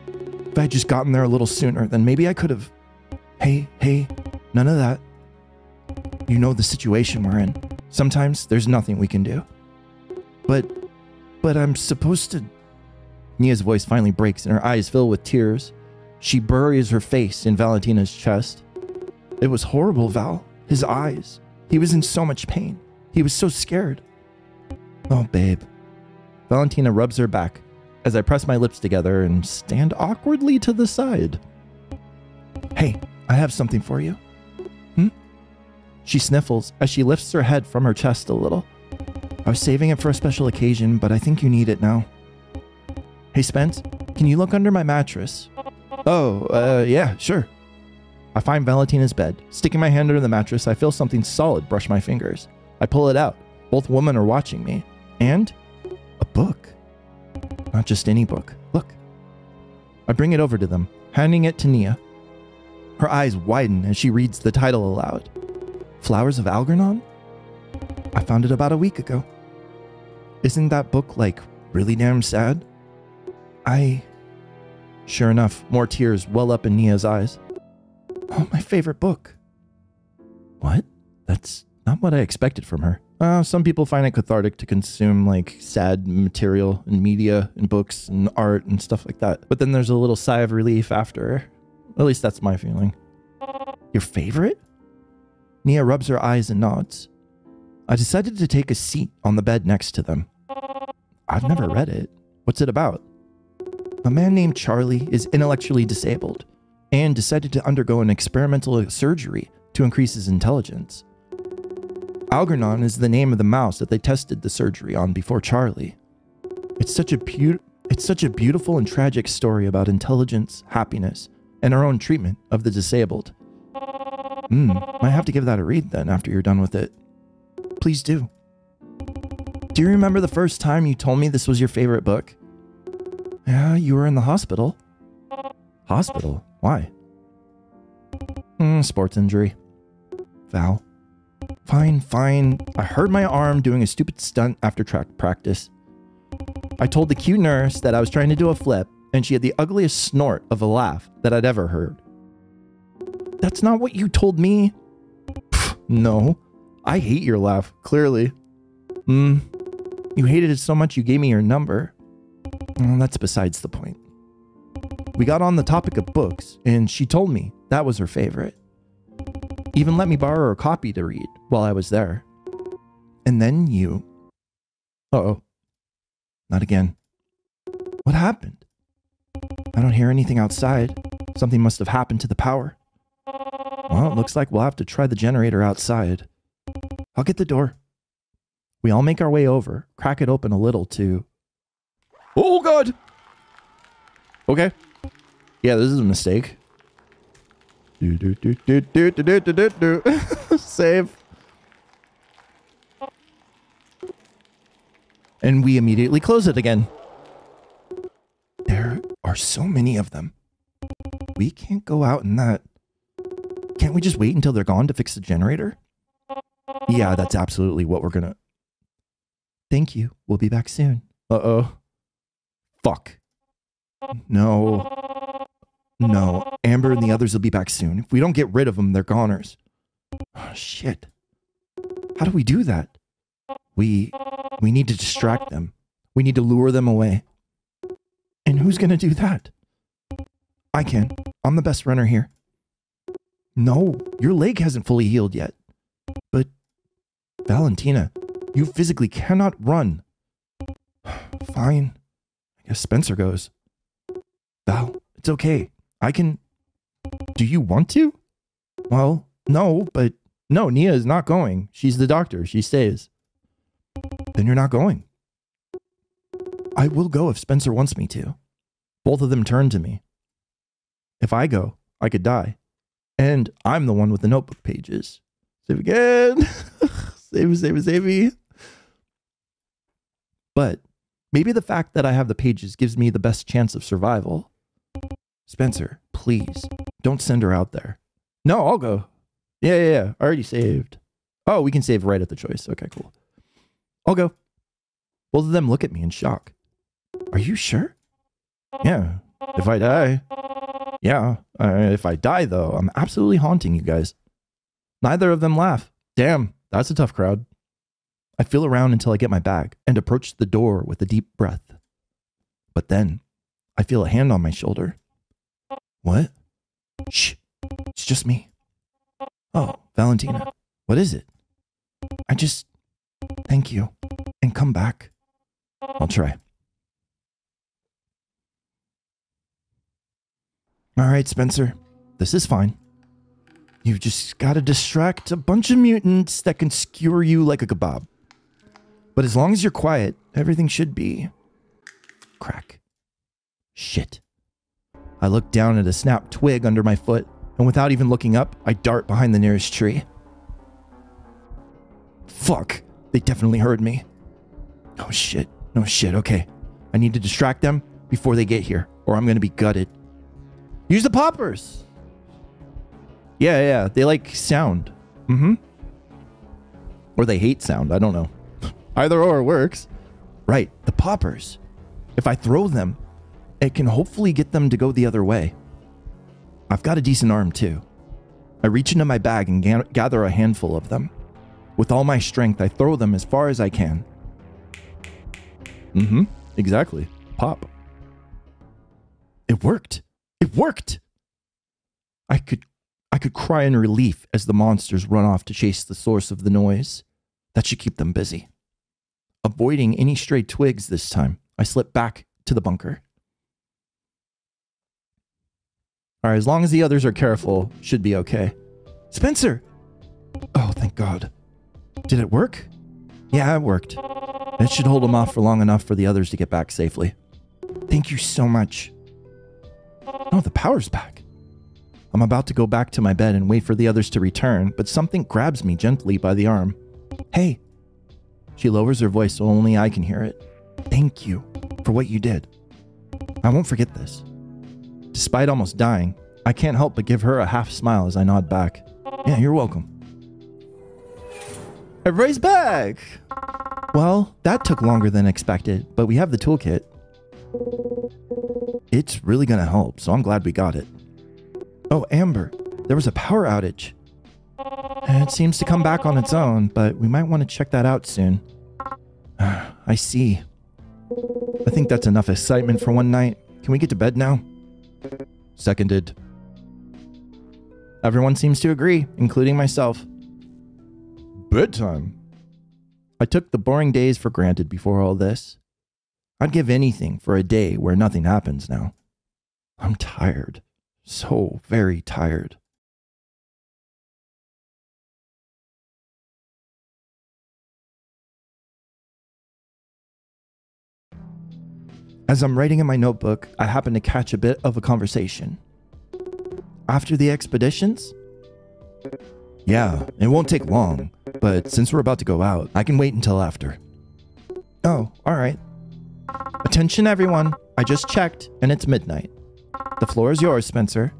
If I had just gotten there a little sooner, then maybe I could have... Hey, none of that. You know the situation we're in. Sometimes there's nothing we can do. But I'm supposed to... Nia's voice finally breaks and her eyes fill with tears. She buries her face in Valentina's chest. It was horrible, Val. His eyes. He was in so much pain. He was so scared. Oh, babe. Valentina rubs her back as I press my lips together and stand awkwardly to the side. Hey, I have something for you. She sniffles as she lifts her head from her chest a little. I was saving it for a special occasion, but I think you need it now. Hey, Spence, can you look under my mattress? Oh, yeah, sure. I find Valentina's bed. Sticking my hand under the mattress, I feel something solid brush my fingers. I pull it out. Both women are watching me. And a book. Not just any book. Look. I bring it over to them, handing it to Nia. Her eyes widen as she reads the title aloud. Flowers of Algernon? I found it about a week ago. Isn't that book, like, really damn sad? Sure enough, more tears well up in Nia's eyes. Oh, my favorite book. What? That's not what I expected from her. Some people find it cathartic to consume, like, sad material and media and books and art and stuff like that. But then there's a little sigh of relief after. At least that's my feeling. Your favorite? Nia rubs her eyes and nods. I decided to take a seat on the bed next to them. I've never read it. What's it about? A man named Charlie is intellectually disabled and decided to undergo an experimental surgery to increase his intelligence. Algernon is the name of the mouse that they tested the surgery on before Charlie. It's such a beautiful and tragic story about intelligence, happiness, and our own treatment of the disabled. Might have to give that a read then after you're done with it. Please do. Do you remember the first time you told me this was your favorite book? Yeah, you were in the hospital. Hospital? Why? Sports injury. Val. Fine. I hurt my arm doing a stupid stunt after track practice. I told the cute nurse that I was trying to do a flip, and she had the ugliest snort of a laugh that I'd ever heard. That's not what you told me. Pfft, no. I hate your laugh, clearly. You hated it so much you gave me your number. Well, that's besides the point. We got on the topic of books, and she told me that was her favorite. Even let me borrow a copy to read while I was there. And then you... Uh-oh. Not again. What happened? I don't hear anything outside. Something must have happened to the power. Well, it looks like we'll have to try the generator outside. I'll get the door. We all make our way over, crack it open a little to... Oh, God! Okay. Yeah, this is a mistake. Save. And we immediately close it again. There are so many of them. We can't go out in that. Can't we just wait until they're gone to fix the generator? Yeah, that's absolutely what we're gonna... Thank you. We'll be back soon. Uh-oh. Fuck. No. No. Amber and the others will be back soon. If we don't get rid of them, they're goners. Oh, shit. How do we do that? We need to distract them. We need to lure them away. And who's gonna do that? I can. I'm the best runner here. No, your leg hasn't fully healed yet. But, Valentina, you physically cannot run. Fine. I guess Spencer goes. Val, it's okay. I can... Do you want to? Well, no, but... No, Nia is not going. She's the doctor. She stays. Then you're not going. I will go if Spencer wants me to. Both of them turn to me. If I go, I could die. And I'm the one with the notebook pages. Save again. Save me. But maybe the fact that I have the pages gives me the best chance of survival. Spencer, please, don't send her out there. No, I'll go. Yeah. I already saved. Oh, we can save right at the choice. Okay, cool. I'll go. Both of them look at me in shock. Are you sure? Yeah, if I die. Yeah, if I die, though, I'm absolutely haunting you guys. Neither of them laugh. Damn, that's a tough crowd. I feel around until I get my bag and approach the door with a deep breath. But then, I feel a hand on my shoulder. What? Shh, it's just me. Oh, Valentina, what is it? Thank you, and come back. I'll try. All right, Spencer, this is fine. You've just got to distract a bunch of mutants that can skewer you like a kebab. But as long as you're quiet, everything should be... Crack. Shit. I look down at a snapped twig under my foot, and without even looking up, I dart behind the nearest tree. Fuck. They definitely heard me. Oh shit. No shit, okay. I need to distract them before they get here, or I'm gonna be gutted. Use the poppers! Yeah, they like sound. Or they hate sound, I don't know. Either or works. Right, the poppers. If I throw them, it can hopefully get them to go the other way. I've got a decent arm too. I reach into my bag and gather a handful of them. With all my strength, I throw them as far as I can. Exactly. Pop. It worked. It worked! I could cry in relief as the monsters run off to chase the source of the noise. That should keep them busy. Avoiding any stray twigs this time, I slip back to the bunker. All right, as long as the others are careful, should be okay. Spencer! Oh, thank God. Did it work? Yeah, it worked. It should hold them off for long enough for the others to get back safely. Thank you so much. Oh, the power's back. I'm about to go back to my bed and wait for the others to return, but something grabs me gently by the arm. Hey. She lowers her voice so only I can hear it. Thank you for what you did. I won't forget this. Despite almost dying, I can't help but give her a half smile as I nod back. Yeah, you're welcome. Everybody's back! Well, that took longer than expected, but we have the toolkit. It's really gonna help, so I'm glad we got it. Oh, Amber, there was a power outage. It seems to come back on its own, but we might want to check that out soon. I I see. I think that's enough excitement for one night. Can we get to bed now? Seconded. Everyone seems to agree, including myself. Bedtime. I took the boring days for granted before all this. I'd give anything for a day where nothing happens now. I'm tired. So very tired. As I'm writing in my notebook, I happen to catch a bit of a conversation. After the expeditions? Yeah, it won't take long, but since we're about to go out, I can wait until after. Oh, alright. Attention everyone, I just checked and it's midnight. The floor is yours, Spencer.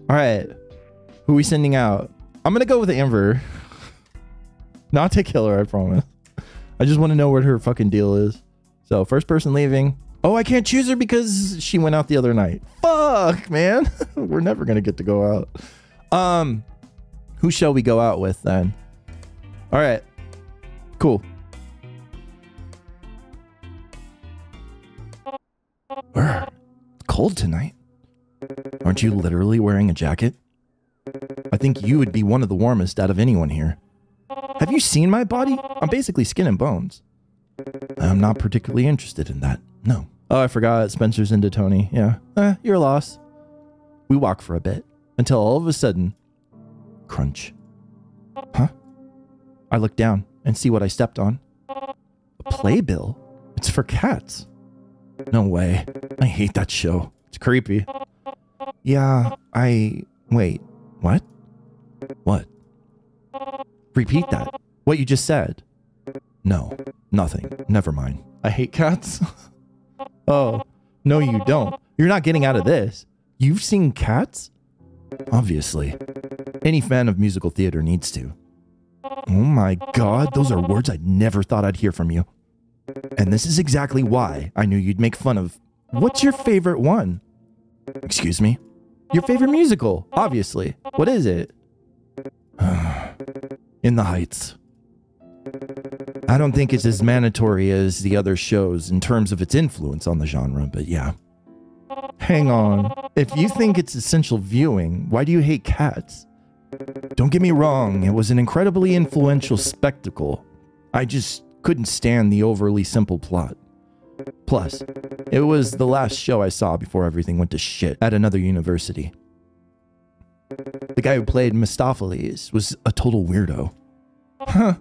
Alright, who are we sending out? I'm gonna go with Amber. Not to kill her, I promise. I just want to know what her fucking deal is. So, first person leaving. Oh, I can't choose her because she went out the other night. Fuck, man. We're never gonna get to go out. Who shall we go out with then? All right. Cool. It's cold tonight. Aren't you literally wearing a jacket? I think you would be one of the warmest out of anyone here. Have you seen my body? I'm basically skin and bones. I'm not particularly interested in that. No. Oh, I forgot. Spencer's into Tony. Yeah. Your loss. We walk for a bit until all of a sudden, crunch. Huh? I look down and see what I stepped on. A playbill? It's for cats. No way. I hate that show. It's creepy. Yeah, wait, what? What? Repeat that. What you just said. No, nothing. Never mind. I hate cats. Oh, no you don't. You're not getting out of this. You've seen Cats? Obviously. Any fan of musical theater needs to. Oh my god, those are words I never thought I'd hear from you. And this is exactly why I knew you'd make fun of... What's your favorite one? Excuse me? Your favorite musical, obviously. What is it? In the Heights. I don't think it's as mandatory as the other shows in terms of its influence on the genre, but yeah. Hang on. If you think it's essential viewing, why do you hate Cats? Don't get me wrong, it was an incredibly influential spectacle. I just couldn't stand the overly simple plot. Plus, it was the last show I saw before everything went to shit at another university. The guy who played Mistopheles was a total weirdo. Huh.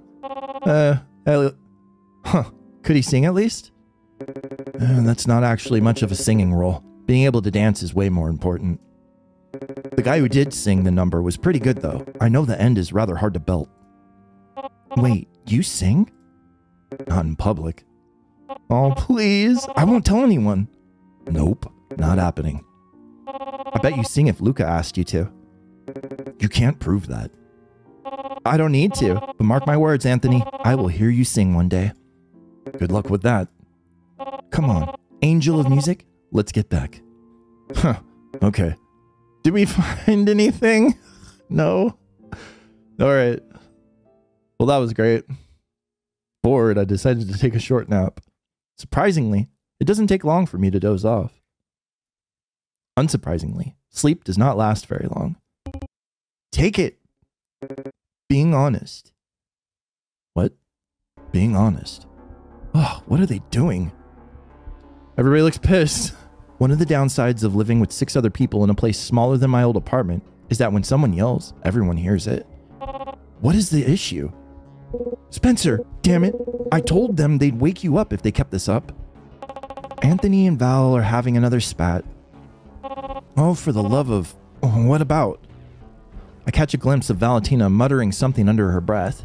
Could he sing at least? That's not actually much of a singing role. Being able to dance is way more important. The guy who did sing the number was pretty good though. I know the end is rather hard to belt. Wait, you sing? Not in public. Oh, please. I won't tell anyone. Nope, not happening. I bet you sing if Luca asked you to. You can't prove that. I don't need to, but mark my words, Anthony. I will hear you sing one day. Good luck with that. Come on, angel of music, let's get back. Huh, okay. Did we find anything? No? Alright. Well, that was great. Bored, I decided to take a short nap. Surprisingly, it doesn't take long for me to doze off. Unsurprisingly, sleep does not last very long. Take it. Being honest. What? Being honest. Oh, what are they doing? Everybody looks pissed. One of the downsides of living with 6 other people in a place smaller than my old apartment is that when someone yells, everyone hears it. What is the issue? Spencer, damn it. I told them they'd wake you up if they kept this up. Anthony and Val are having another spat. Oh, for the love of... What about? I catch a glimpse of Valentina muttering something under her breath.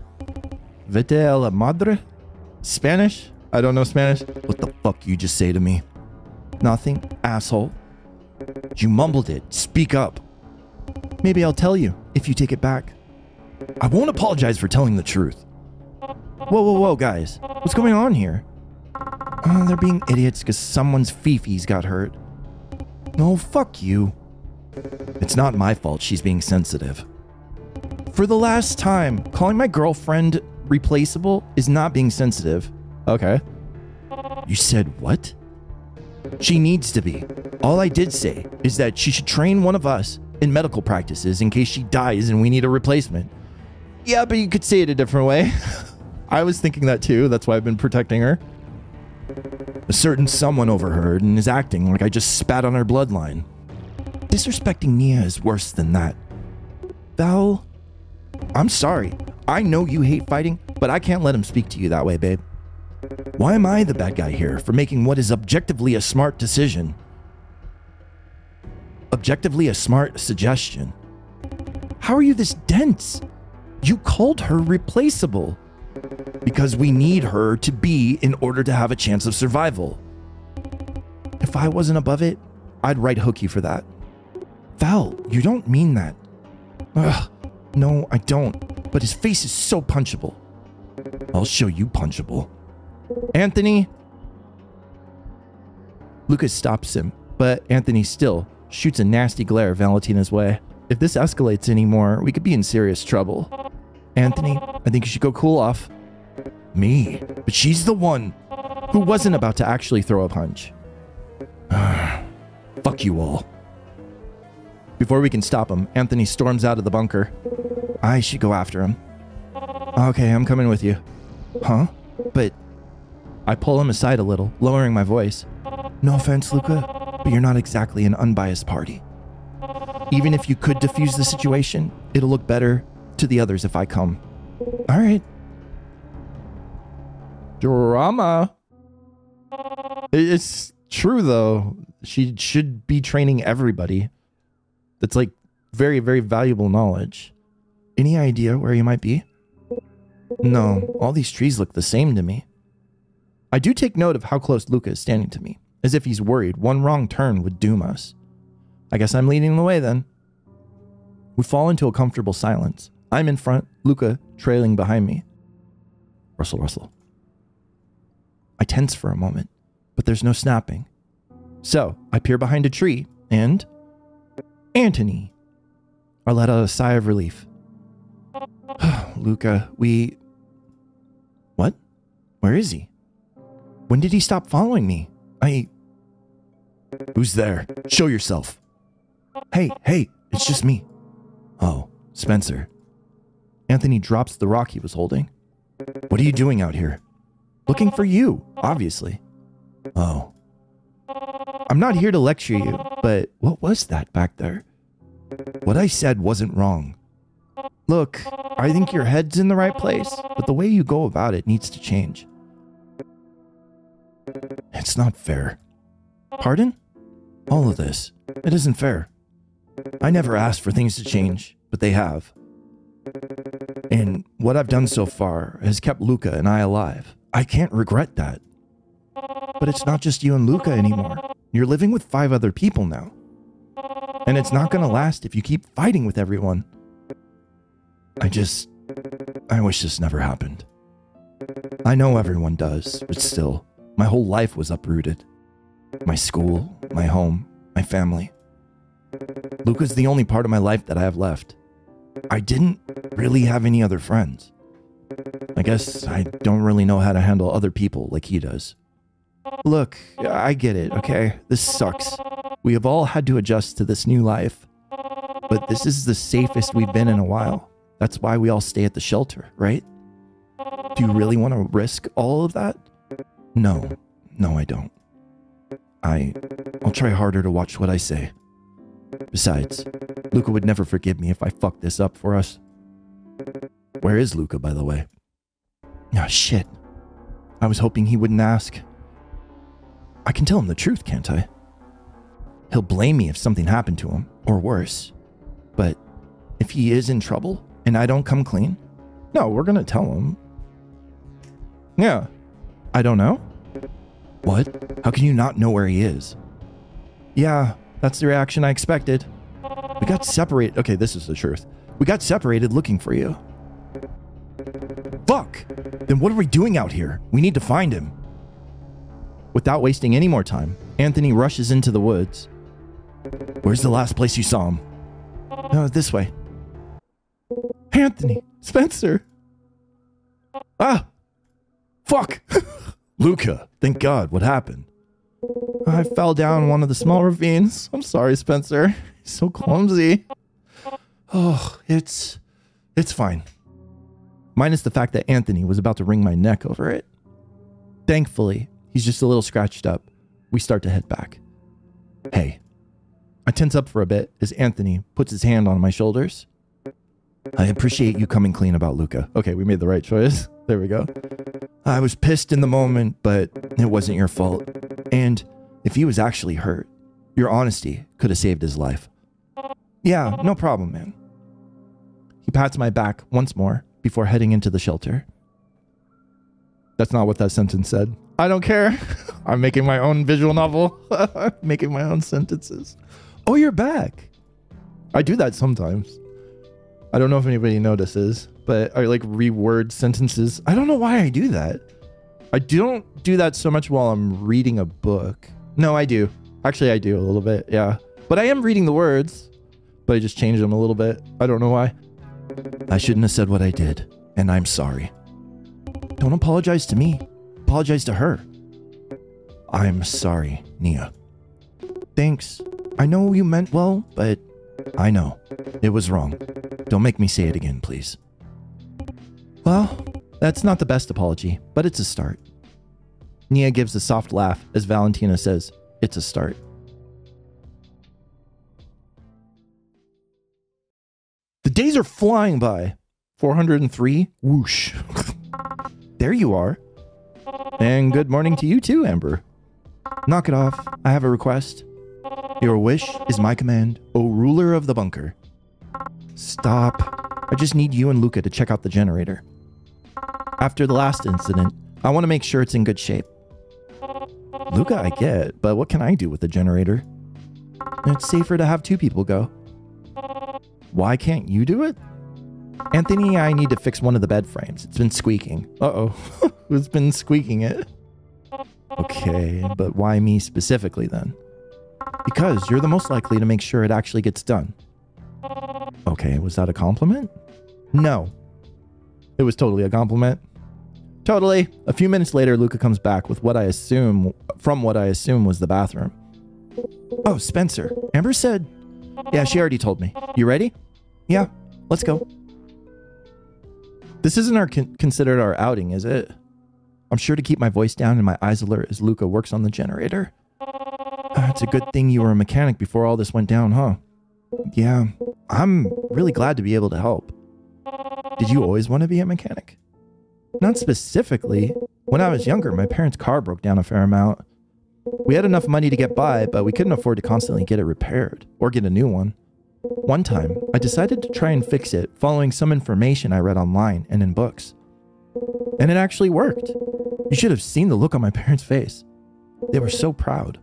Vete a la madre? Spanish? I don't know Spanish. What the fuck you just say to me? Nothing, asshole. You mumbled it. Speak up. Maybe I'll tell you if you take it back. I won't apologize for telling the truth. Whoa, guys. What's going on here? Oh, they're being idiots because someone's fifis got hurt. No, fuck you. It's not my fault she's being sensitive. For the last time, calling my girlfriend replaceable is not being sensitive. Okay. You said what? She needs to be. All I did say is that she should train one of us in medical practices in case she dies and we need a replacement. Yeah, but you could say it a different way. I was thinking that too. That's why I've been protecting her. A certain someone overheard and is acting like I just spat on her bloodline. Disrespecting Nia is worse than that. Val, I'm sorry. I know you hate fighting, but I can't let him speak to you that way, babe. Why am I the bad guy here for making what is objectively a smart decision? Objectively a smart suggestion. How are you this dense? You called her replaceable. Because we need her to be in order to have a chance of survival. If I wasn't above it, I'd right hook you for that. Val, you don't mean that. Ugh, no, I don't. But his face is so punchable. I'll show you punchable. Anthony! Lucas stops him, but Anthony still shoots a nasty glare Valentina's way. If this escalates anymore, we could be in serious trouble. Anthony, I think you should go cool off. Me? But she's the one who wasn't about to actually throw a punch. Fuck you all. Before we can stop him, Anthony storms out of the bunker. I should go after him. Okay, I'm coming with you. Huh? But... I pull him aside a little, lowering my voice. No offense, Luca, but you're not exactly an unbiased party. Even if you could defuse the situation, it'll look better to the others if I come. All right. Drama. It's true, though. She should be training everybody. That's like very, very valuable knowledge. Any idea where you might be? No, all these trees look the same to me. I do take note of how close Luca is standing to me, as if he's worried one wrong turn would doom us. I guess I'm leading the way then. We fall into a comfortable silence. I'm in front, Luca trailing behind me. Rustle, rustle. I tense for a moment, but there's no snapping. So, I peer behind a tree, and... Anthony! I let out a sigh of relief. Luca, we... What? Where is he? When did he stop following me? Who's there? Show yourself. Hey, it's just me. Oh, Spencer. Anthony drops the rock he was holding. What are you doing out here? Looking for you, obviously. Oh. I'm not here to lecture you, but what was that back there? What I said wasn't wrong. Look, I think your head's in the right place, but the way you go about it needs to change. It's not fair. Pardon? All of this. It isn't fair. I never asked for things to change, but they have. And what I've done so far has kept Luca and I alive. I can't regret that. But it's not just you and Luca anymore. You're living with 5 other people now. And it's not gonna last if you keep fighting with everyone. I wish this never happened. I know everyone does, but still, my whole life was uprooted. My school, my home, my family. Luca's the only part of my life that I have left. I didn't really have any other friends. I guess I don't really know how to handle other people like he does. Look, I get it, okay? This sucks. We have all had to adjust to this new life. But this is the safest we've been in a while. That's why we all stay at the shelter, right? Do you really want to risk all of that? No, I don't. I'll try harder to watch what I say. Besides, Luca would never forgive me if I fucked this up for us. Where is Luca, by the way? Ah, shit. I was hoping he wouldn't ask. I can tell him the truth, can't I? He'll blame me if something happened to him, or worse. But if he is in trouble and I don't come clean, no, we're gonna tell him. Yeah. I don't know? What? How can you not know where he is? Yeah, that's the reaction I expected. We got separated. Okay, this is the truth. We got separated looking for you. Fuck! Then what are we doing out here? We need to find him. Without wasting any more time, Anthony rushes into the woods. Where's the last place you saw him? No, this way. Anthony! Spencer! Ah! Fuck! Luca, thank God, what happened? I fell down one of the small ravines. I'm sorry, Spencer. He's so clumsy. Oh, it's fine. Minus the fact that Anthony was about to wring my neck over it. Thankfully, he's just a little scratched up. We start to head back. Hey. I tense up for a bit as Anthony puts his hand on my shoulders. I appreciate you coming clean about Luca. Okay, we made the right choice. There we go. I was pissed in the moment, but it wasn't your fault. And if he was actually hurt, your honesty could have saved his life. Yeah, no problem, man. He pats my back once more before heading into the shelter. That's not what that sentence said. I don't care. I'm making my own visual novel. Making my own sentences. Oh, you're back. I do that sometimes. I don't know if anybody notices, but I like reword sentences. I don't know why I do that. I don't do that so much while I'm reading a book. No, I do. Actually, I do a little bit, yeah. But I am reading the words, but I just change them a little bit. I don't know why. I shouldn't have said what I did, and I'm sorry. Don't apologize to me. Apologize to her. I'm sorry, Nia. Thanks. I know you meant well, but I know. It was wrong. Don't make me say it again, please. Well, that's not the best apology, but it's a start. Nia gives a soft laugh as Valentina says, it's a start. The days are flying by. 403, whoosh. There you are. And good morning to you too, Amber. Knock it off. I have a request. Your wish is my command, O ruler of the bunker. Stop. I just need you and Luca to check out the generator. After the last incident, I want to make sure it's in good shape. Luca I get, but what can I do with the generator? It's safer to have two people go. Why can't you do it? Anthony, I need to fix one of the bed frames. It's been squeaking. Uh-oh. Who's been squeaking it? Okay, but why me specifically then? Because you're the most likely to make sure it actually gets done. Okay, was that a compliment? No. It was totally a compliment. Totally. A few minutes later, Luca comes back with what I assume was the bathroom. Oh, Spencer. Amber said... Yeah, she already told me. You ready? Yeah, let's go. This isn't considered our outing, is it? I'm sure to keep my voice down and my eyes alert as Luca works on the generator. It's a good thing you were a mechanic before all this went down, huh? Yeah, I'm really glad to be able to help. Did you always want to be a mechanic? Not specifically. When I was younger, my parents' car broke down a fair amount. We had enough money to get by, but we couldn't afford to constantly get it repaired or get a new one. One time, I decided to try and fix it following some information I read online and in books. And it actually worked. You should have seen the look on my parents' face. They were so proud.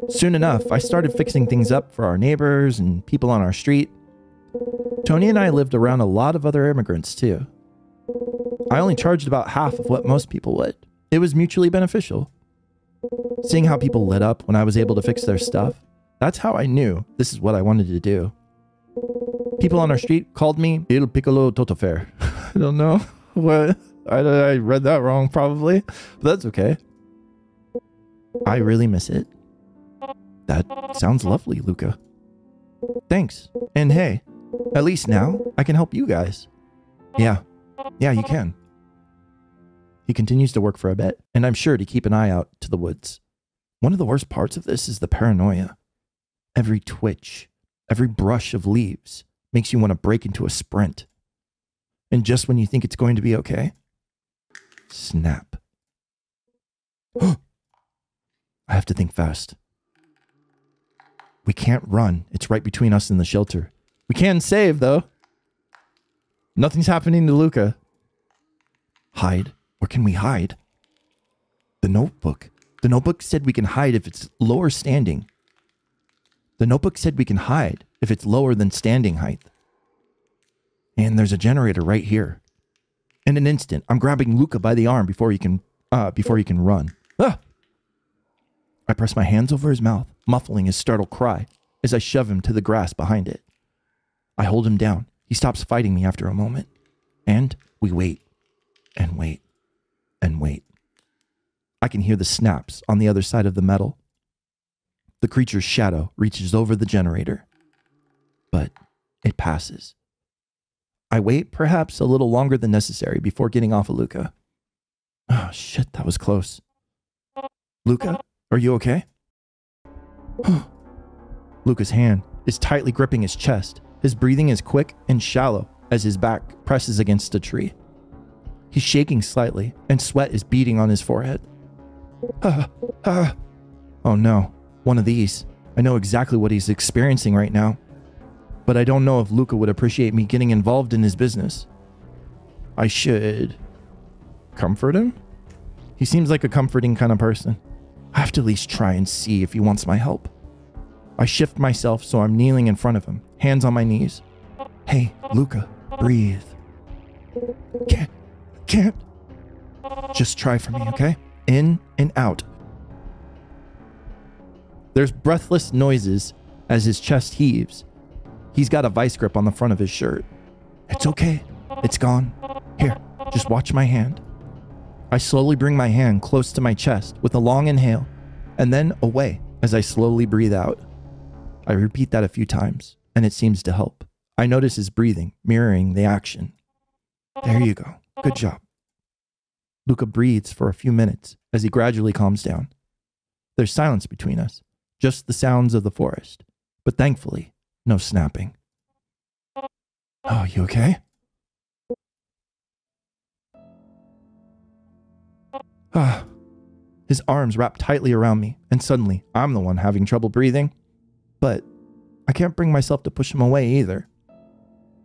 Soon enough, I started fixing things up for our neighbors and people on our street. Tony and I lived around a lot of other immigrants too. I only charged about half of what most people would. It was mutually beneficial. Seeing how people lit up when I was able to fix their stuff, that's how I knew this is what I wanted to do. People on our street called me Il Piccolo Totofer. I don't know what, I read that wrong probably, but that's okay. I really miss it. That sounds lovely, Luca. Thanks. And hey, at least now I can help you guys. Yeah, you can. He continues to work for a bit, and I'm sure to keep an eye out to the woods. One of the worst parts of this is the paranoia. Every twitch, every brush of leaves makes you want to break into a sprint. And just when you think it's going to be okay, snap. I have to think fast. We can't run. It's right between us and the shelter. We can save, though. Nothing's happening to Luca. Hide? Where can we hide? The notebook. The notebook said we can hide if it's lower standing. The notebook said we can hide if it's lower than standing height. And there's a generator right here. In an instant, I'm grabbing Luca by the arm before he can run. Ah! I press my hands over his mouth, muffling his startled cry as I shove him to the grass behind it. I hold him down. He stops fighting me after a moment. And we wait. And wait. And wait. I can hear the snaps on the other side of the metal. The creature's shadow reaches over the generator, but it passes. I wait perhaps a little longer than necessary before getting off of Luca. Oh shit, that was close. Luca, are you okay? Luca's hand is tightly gripping his chest. His breathing is quick and shallow as his back presses against a tree. He's shaking slightly, and sweat is beading on his forehead. Oh no, one of these. I know exactly what he's experiencing right now, but I don't know if Luca would appreciate me getting involved in his business. I should comfort him? He seems like a comforting kind of person. I have to at least try and see if he wants my help. I shift myself so I'm kneeling in front of him, hands on my knees. Hey, Luca, breathe. Can't. Just try for me, okay? In and out. There's breathless noises as his chest heaves. He's got a vice grip on the front of his shirt. It's okay. It's gone. Here, just watch my hand. I slowly bring my hand close to my chest with a long inhale, and then away as I slowly breathe out. I repeat that a few times, and it seems to help. I notice his breathing, mirroring the action. There you go. Good job. Luca breathes for a few minutes as he gradually calms down. There's silence between us, just the sounds of the forest, but thankfully, no snapping. Oh, you okay? His arms wrap tightly around me, and suddenly, I'm the one having trouble breathing. But I can't bring myself to push him away either.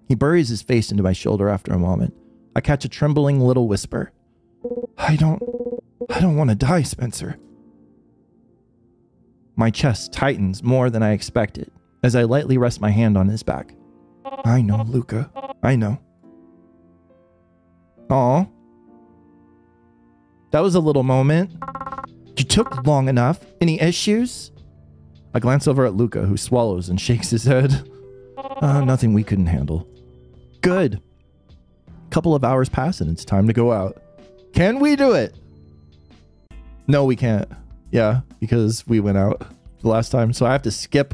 He buries his face into my shoulder after a moment. I catch a trembling little whisper. I don't want to die, Spencer. My chest tightens more than I expected as I lightly rest my hand on his back. I know, Luca. I know. Aw. That was a little moment. You took long enough. Any issues? I glance over at Luca, who swallows and shakes his head. Nothing we couldn't handle. Good. Couple of hours pass and it's time to go out. Can we do it? No, we can't. Yeah, because we went out the last time. So I have to skip,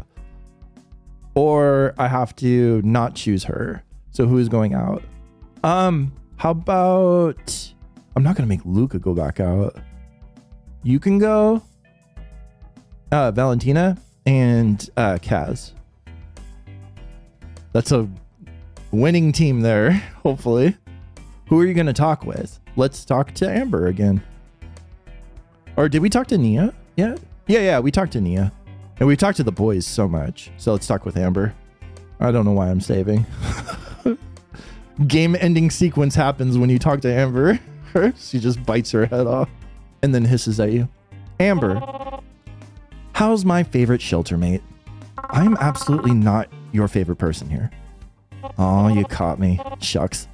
or I have to not choose her. So who's going out? How about... I'm not going to make Luca go back out. You can go. Valentina and Kaz. That's a winning team there, hopefully. Who are you going to talk with? Let's talk to Amber again. Or did we talk to Nia yet? Yeah, we talked to Nia. And we talked to the boys so much. So let's talk with Amber. I don't know why I'm saving. Game ending sequence happens when you talk to Amber. She just bites her head off and then hisses at you. Amber, how's my favorite shelter mate? I'm absolutely not your favorite person here. Oh, you caught me. Shucks.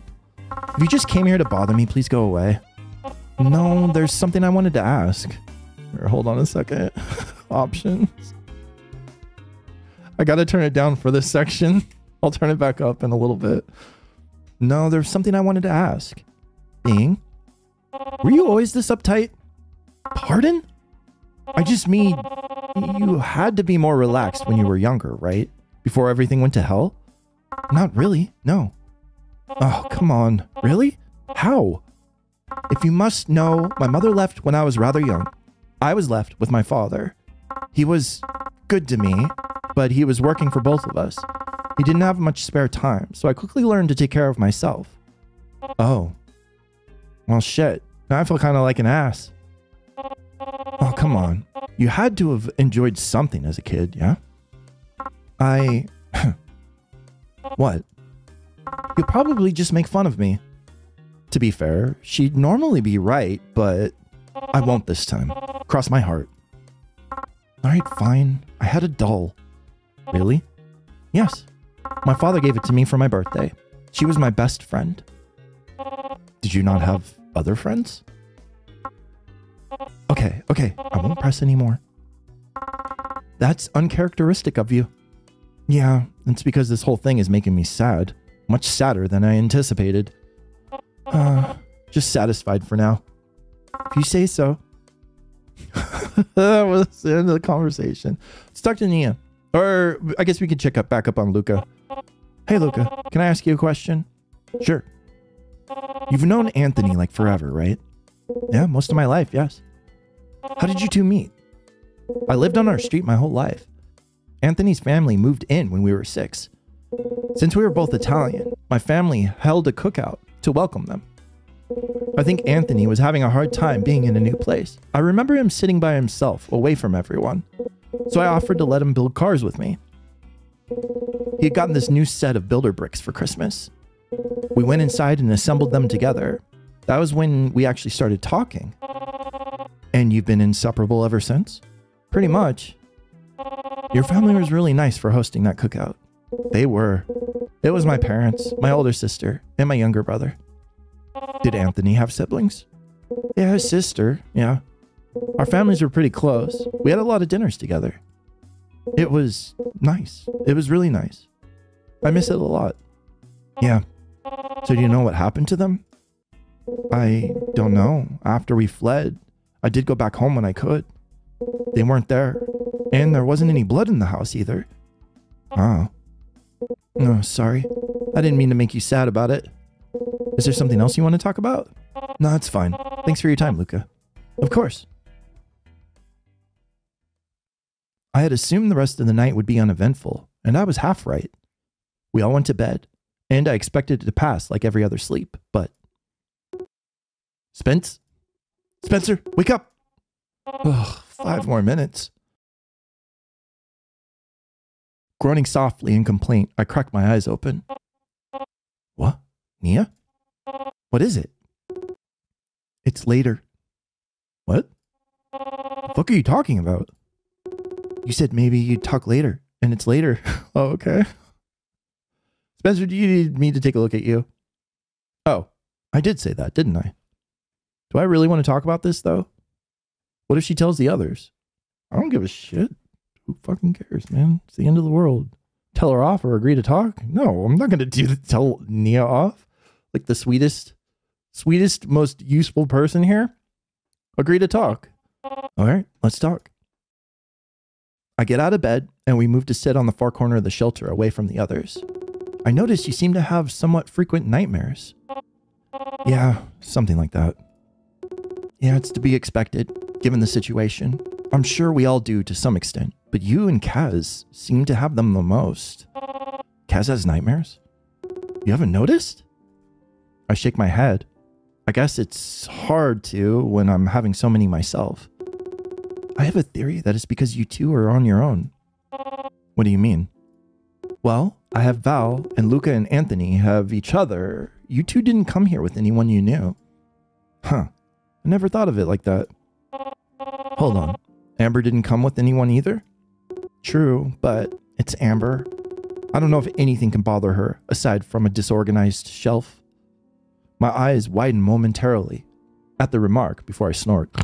If you just came here to bother me, please go away. No, there's something I wanted to ask. Here, hold on a second. Options. I gotta turn it down for this section. I'll turn it back up in a little bit. No, there's something I wanted to ask. Bing? Were you always this uptight? Pardon? I just mean, you had to be more relaxed when you were younger, right? Before everything went to hell? Not really, no. Oh, come on. Really? How? If you must know, my mother left when I was rather young. I was left with my father. He was good to me, but he was working for both of us. He didn't have much spare time, so I quickly learned to take care of myself. Oh. Well, shit. Now I feel kind of like an ass. Oh, come on. You had to have enjoyed something as a kid, yeah? What? You'll probably just make fun of me. To be fair, she'd normally be right, but I won't this time. Cross my heart. Alright, fine. I had a doll. Really? Yes. My father gave it to me for my birthday. She was my best friend. Did you not have other friends? Okay. I won't press anymore. That's uncharacteristic of you. Yeah, it's because this whole thing is making me sad. Much sadder than I anticipated. Just satisfied for now. If you say so. That was the end of the conversation. Let's talk to Nia. Or I guess we could check back up on Luca. Hey, Luca, can I ask you a question? Sure. You've known Anthony like forever, right? Yeah, most of my life, yes. How did you two meet? I lived on our street my whole life. Anthony's family moved in when we were 6. Since we were both Italian, my family held a cookout to welcome them. I think Anthony was having a hard time being in a new place. I remember him sitting by himself, away from everyone. So I offered to let him build cars with me. He had gotten this new set of builder bricks for Christmas. We went inside and assembled them together. That was when we actually started talking. And you've been inseparable ever since? Pretty much. Your family was really nice for hosting that cookout. They were. It was my parents, my older sister, and my younger brother. Did Anthony have siblings? Yeah, his sister, yeah. Our families were pretty close. We had a lot of dinners together. It was nice. It was really nice. I miss it a lot. Yeah. So do you know what happened to them? I don't know. After we fled, I did go back home when I could. They weren't there. And there wasn't any blood in the house either. Oh. No, sorry. I didn't mean to make you sad about it. Is there something else you want to talk about? No, it's fine. Thanks for your time, Luca. Of course. I had assumed the rest of the night would be uneventful, and I was half right. We all went to bed, and I expected it to pass like every other sleep, but... Spencer, wake up! Ugh, 5 more minutes. Groaning softly in complaint, I cracked my eyes open. What? Nia? What is it? It's later. What? The fuck are you talking about? You said maybe you'd talk later, and it's later. Oh, okay. Spencer, do you need me to take a look at you? Oh, I did say that, didn't I? Do I really want to talk about this, though? What if she tells the others? I don't give a shit. Who fucking cares, man? It's the end of the world. Tell her off or agree to talk? No, I'm not going to tell Nia off. Like the sweetest, most useful person here. Agree to talk. All right, let's talk. I get out of bed and we move to sit on the far corner of the shelter away from the others. I notice you seem to have somewhat frequent nightmares. Yeah, something like that. Yeah, it's to be expected, given the situation. I'm sure we all do to some extent, but you and Kaz seem to have them the most. Kaz has nightmares? You haven't noticed? I shake my head. I guess it's hard to when I'm having so many myself. I have a theory that it's because you two are on your own. What do you mean? Well, I have Val, and Luca and Anthony have each other. You two didn't come here with anyone you knew. Huh. I never thought of it like that. Hold on. Amber didn't come with anyone either? True, but it's Amber. I don't know if anything can bother her, aside from a disorganized shelf. My eyes widen momentarily at the remark before I snort.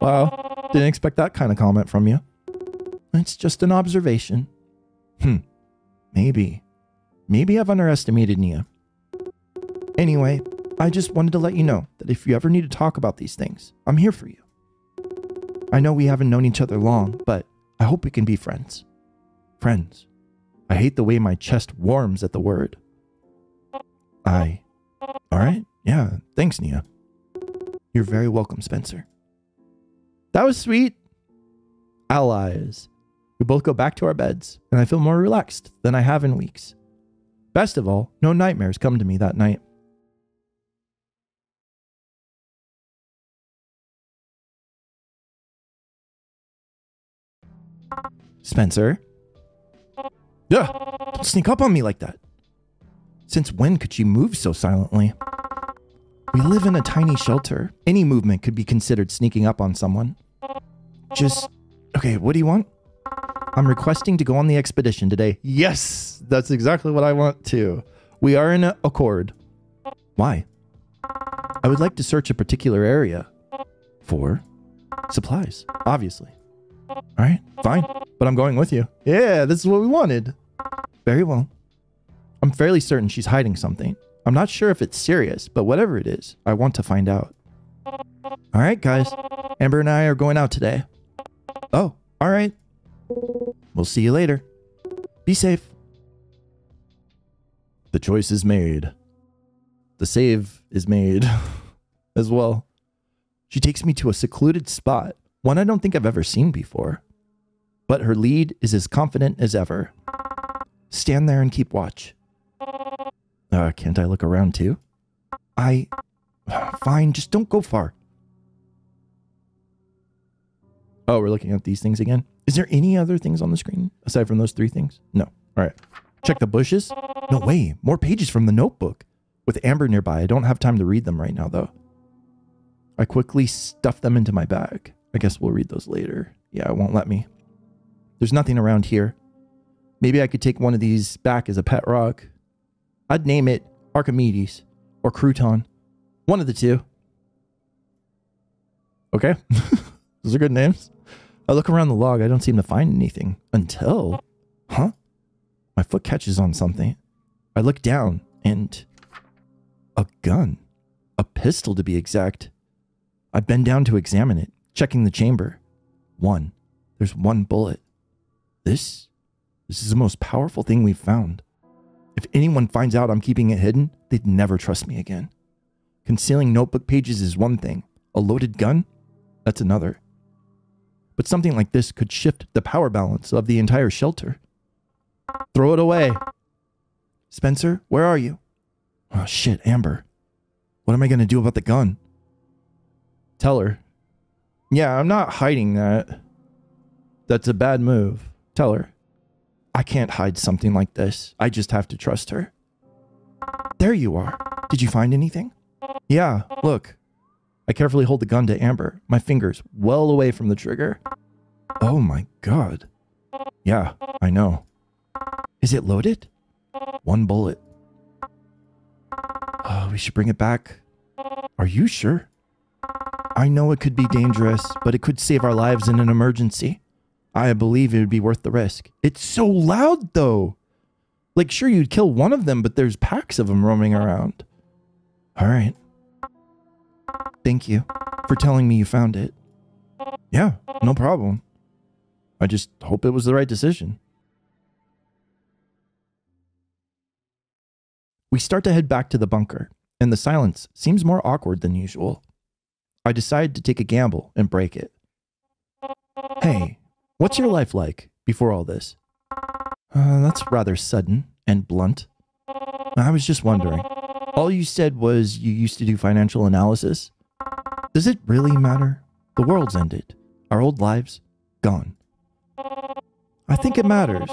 Wow, didn't expect that kind of comment from you. It's just an observation. Maybe. Maybe I've underestimated Nia. Anyway, I just wanted to let you know that if you ever need to talk about these things, I'm here for you. I know we haven't known each other long, but I hope we can be friends. Friends. I hate the way my chest warms at the word. Alright, yeah, thanks, Nia. You're very welcome, Spencer. That was sweet. Allies. We both go back to our beds, and I feel more relaxed than I have in weeks. Best of all, no nightmares come to me that night. Spencer? Yeah, don't sneak up on me like that. Since when could she move so silently? We live in a tiny shelter. Any movement could be considered sneaking up on someone. Okay, what do you want? I'm requesting to go on the expedition today. Yes, that's exactly what I want too. We are in accord. Why? I would like to search a particular area. For supplies, obviously. All right, fine, but I'm going with you. Yeah, this is what we wanted. Very well. I'm fairly certain she's hiding something. I'm not sure if it's serious, but whatever it is, I want to find out. All right, guys, Amber and I are going out today. Oh, all right. We'll see you later. Be safe. The choice is made. The save is made as well. She takes me to a secluded spot, one I don't think I've ever seen before. But her lead is as confident as ever. Stand there and keep watch. Can't I look around too? Fine, just don't go far. Oh, we're looking at these things again? Is there any other things on the screen aside from those 3 things? No. All right. Check the bushes. No way. More pages from the notebook. With Amber nearby, I don't have time to read them right now, though. I quickly stuff them into my bag. I guess we'll read those later. Yeah, it won't let me. There's nothing around here. Maybe I could take one of these back as a pet rock. I'd name it Archimedes or Crouton. One of the two. Okay. Those are good names. I look around the log. I don't seem to find anything until... Huh? My foot catches on something. I look down and... A gun. A pistol to be exact. I bend down to examine it, checking the chamber. There's one bullet. This is the most powerful thing we've found. If anyone finds out I'm keeping it hidden, they'd never trust me again. Concealing notebook pages is one thing. A loaded gun? That's another. But something like this could shift the power balance of the entire shelter. Throw it away. Spencer, where are you? Oh shit, Amber. What am I going to do about the gun? Tell her. Yeah, I'm not hiding that. That's a bad move. Tell her. I can't hide something like this. I just have to trust her. There you are. Did you find anything? Yeah, look. I carefully hold the gun to Amber, my fingers well away from the trigger. Oh my god. Yeah, I know. Is it loaded? One bullet. Oh, we should bring it back. Are you sure? I know it could be dangerous, but it could save our lives in an emergency. I believe it would be worth the risk. It's so loud, though. Like, sure, you'd kill one of them, but there's packs of them roaming around. All right. Thank you for telling me you found it. Yeah, no problem. I just hope it was the right decision. We start to head back to the bunker, and the silence seems more awkward than usual. I decide to take a gamble and break it. Hey, what's your life like before all this? That's rather sudden and blunt. I was just wondering. All you said was you used to do financial analysis. Does it really matter? The world's ended. Our old lives, gone. I think it matters.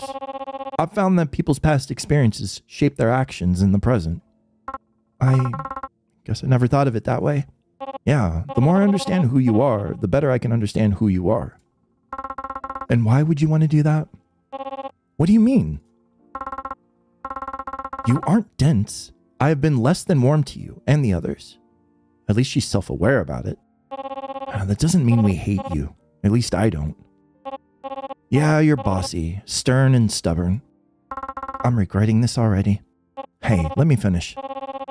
I've found that people's past experiences shape their actions in the present. I guess I never thought of it that way. Yeah, the more I understand who you are, the better I can understand who you are. And why would you want to do that? What do you mean? You aren't dense. I have been less than warm to you and the others. At least she's self-aware about it. That doesn't mean we hate you. At least I don't. Yeah, you're bossy, stern and stubborn. I'm regretting this already. Hey, let me finish.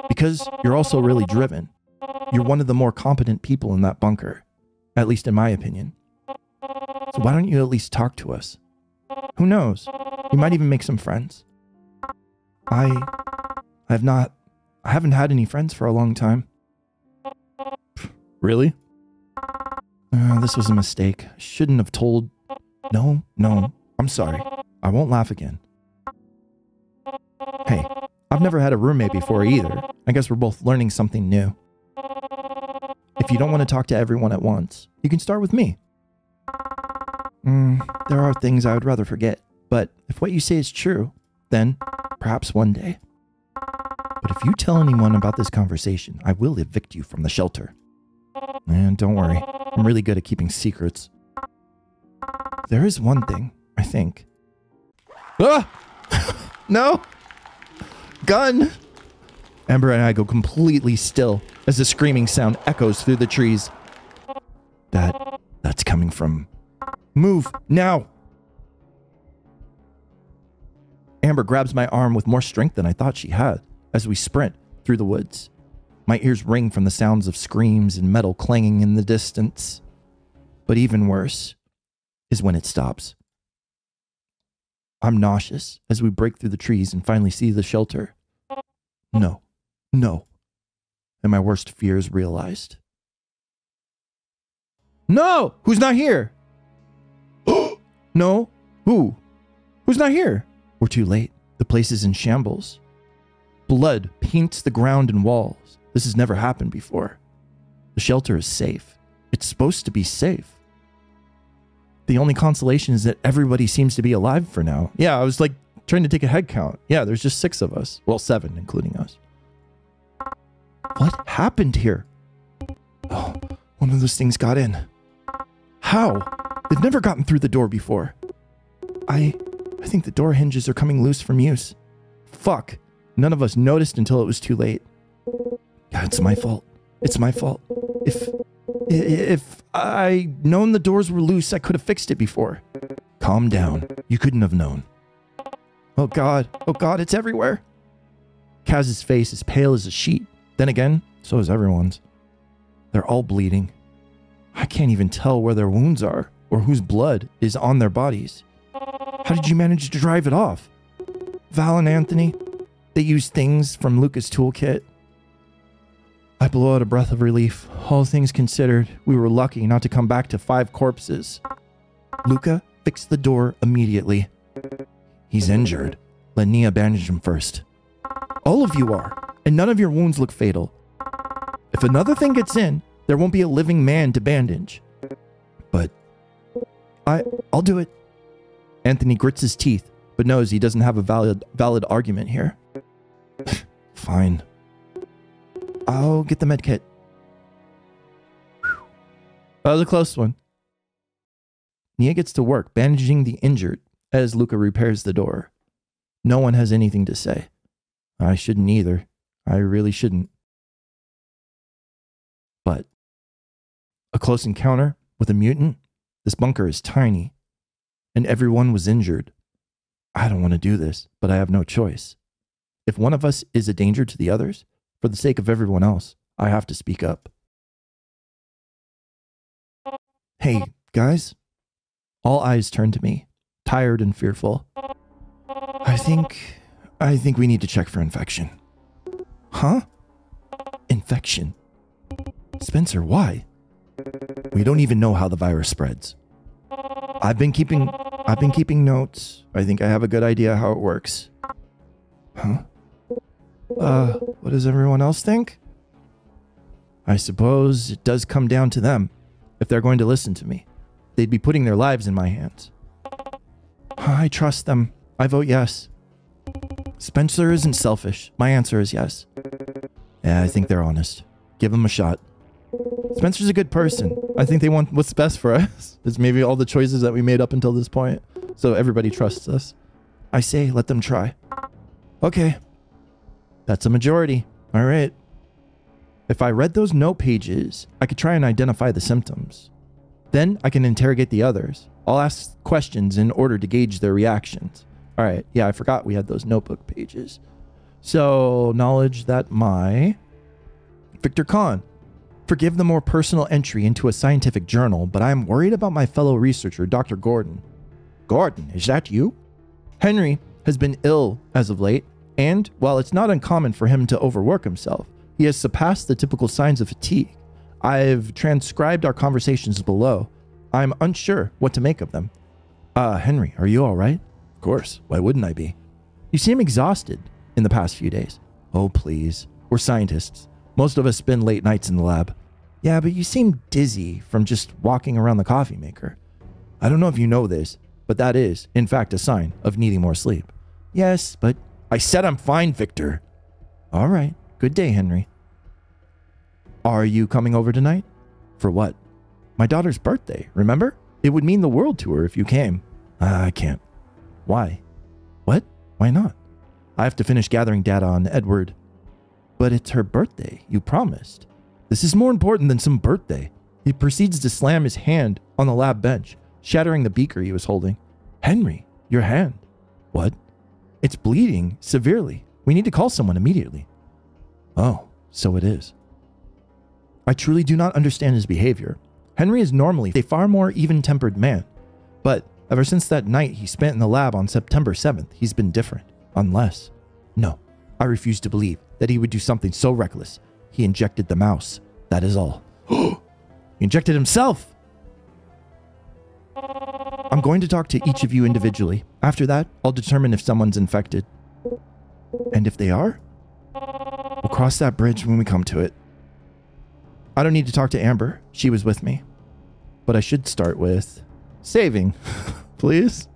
Because you're also really driven. You're one of the more competent people in that bunker. At least in my opinion. So why don't you at least talk to us? Who knows? You might even make some friends. I haven't had any friends for a long time. Really? This was a mistake. I shouldn't have told... No, I'm sorry. I won't laugh again. Hey, I've never had a roommate before either. I guess we're both learning something new. If you don't want to talk to everyone at once, you can start with me. There are things I would rather forget, but if what you say is true, then perhaps one day. But if you tell anyone about this conversation, I will evict you from the shelter. And don't worry, I'm really good at keeping secrets. There is one thing, I think. Ah! No! Gun! Amber and I go completely still as the screaming sound echoes through the trees. That's coming from... Move, now! Amber grabs my arm with more strength than I thought she had as we sprint through the woods. My ears ring from the sounds of screams and metal clanging in the distance. But even worse is when it stops. I'm nauseous as we break through the trees and finally see the shelter. No. And my worst fears realized. No! Who's not here? No? Who? Who's not here? We're too late. The place is in shambles. Blood paints the ground and walls. This has never happened before. The shelter is safe. It's supposed to be safe. The only consolation is that everybody seems to be alive for now. Yeah, I was like trying to take a head count. Yeah, there's just 6 of us. Well, 7, including us. What happened here? Oh, one of those things got in. How? They've never gotten through the door before. I think the door hinges are coming loose from use. Fuck. None of us noticed until it was too late. God, it's my fault. It's my fault. If I'd known the doors were loose, I could have fixed it before. Calm down. You couldn't have known. Oh God, it's everywhere. Kaz's face is pale as a sheet. Then again, so is everyone's. They're all bleeding. I can't even tell where their wounds are or whose blood is on their bodies. How did you manage to drive it off? Val and Anthony, they used things from Luca's toolkit. I blow out a breath of relief. All things considered, we were lucky not to come back to 5 corpses. Luca fixed the door immediately. He's injured. Let Nia bandage him first. All of you are, and none of your wounds look fatal. If another thing gets in, there won't be a living man to bandage. But I'll do it. Anthony grits his teeth, but knows he doesn't have a valid argument here. Fine. I'll get the med kit. That was a close one. Nia gets to work bandaging the injured as Luca repairs the door. No one has anything to say. I shouldn't either. I really shouldn't. But a close encounter with a mutant? This bunker is tiny, and everyone was injured. I don't want to do this, but I have no choice. If one of us is a danger to the others, for the sake of everyone else, I have to speak up. Hey, guys. All eyes turn to me, tired and fearful. I think we need to check for infection. Huh? Infection? Spencer, why? We don't even know how the virus spreads. I've been keeping notes. I think I have a good idea how it works. Huh? What does everyone else think? I suppose it does come down to them. If they're going to listen to me, they'd be putting their lives in my hands. I trust them. I vote yes. Spencer isn't selfish. My answer is yes. Yeah, I think they're honest. Give them a shot. Spencer's a good person. I think they want what's best for us. It's maybe all the choices that we made up until this point. So everybody trusts us. I say, let them try. Okay. That's a majority. All right. If I read those note pages, I could try and identify the symptoms. Then I can interrogate the others. I'll ask questions in order to gauge their reactions. All right. Yeah, I forgot we had those notebook pages. So, knowledge that my... Victor Kahn. Forgive the more personal entry into a scientific journal, but I'm worried about my fellow researcher, Dr. Gordon. Gordon, is that you? Henry has been ill as of late, and while it's not uncommon for him to overwork himself, he has surpassed the typical signs of fatigue. I've transcribed our conversations below. I'm unsure what to make of them. Henry, are you all right? Of course. Why wouldn't I be? You seem exhausted in the past few days. Oh, please. We're scientists. Most of us spend late nights in the lab. Yeah, but you seem dizzy from just walking around the coffee maker. I don't know if you know this, but that is, in fact, a sign of needing more sleep. Yes, but I said I'm fine, Victor. All right. Good day, Henry. Are you coming over tonight? For what? My daughter's birthday, remember? It would mean the world to her if you came. I can't. Why? What? Why not? I have to finish gathering data on Edward. But it's her birthday, you promised. This is more important than some birthday. He proceeds to slam his hand on the lab bench, shattering the beaker he was holding. Henry, your hand. What? It's bleeding severely. We need to call someone immediately. Oh, so it is. I truly do not understand his behavior. Henry is normally a far more even-tempered man, but ever since that night he spent in the lab on September 7th, he's been different. Unless... No, I refuse to believe that he would do something so reckless. He injected the mouse. That is all. He injected himself! I'm going to talk to each of you individually. After that, I'll determine if someone's infected. And if they are, we'll cross that bridge when we come to it. I don't need to talk to Amber. She was with me. But I should start with saving. Please?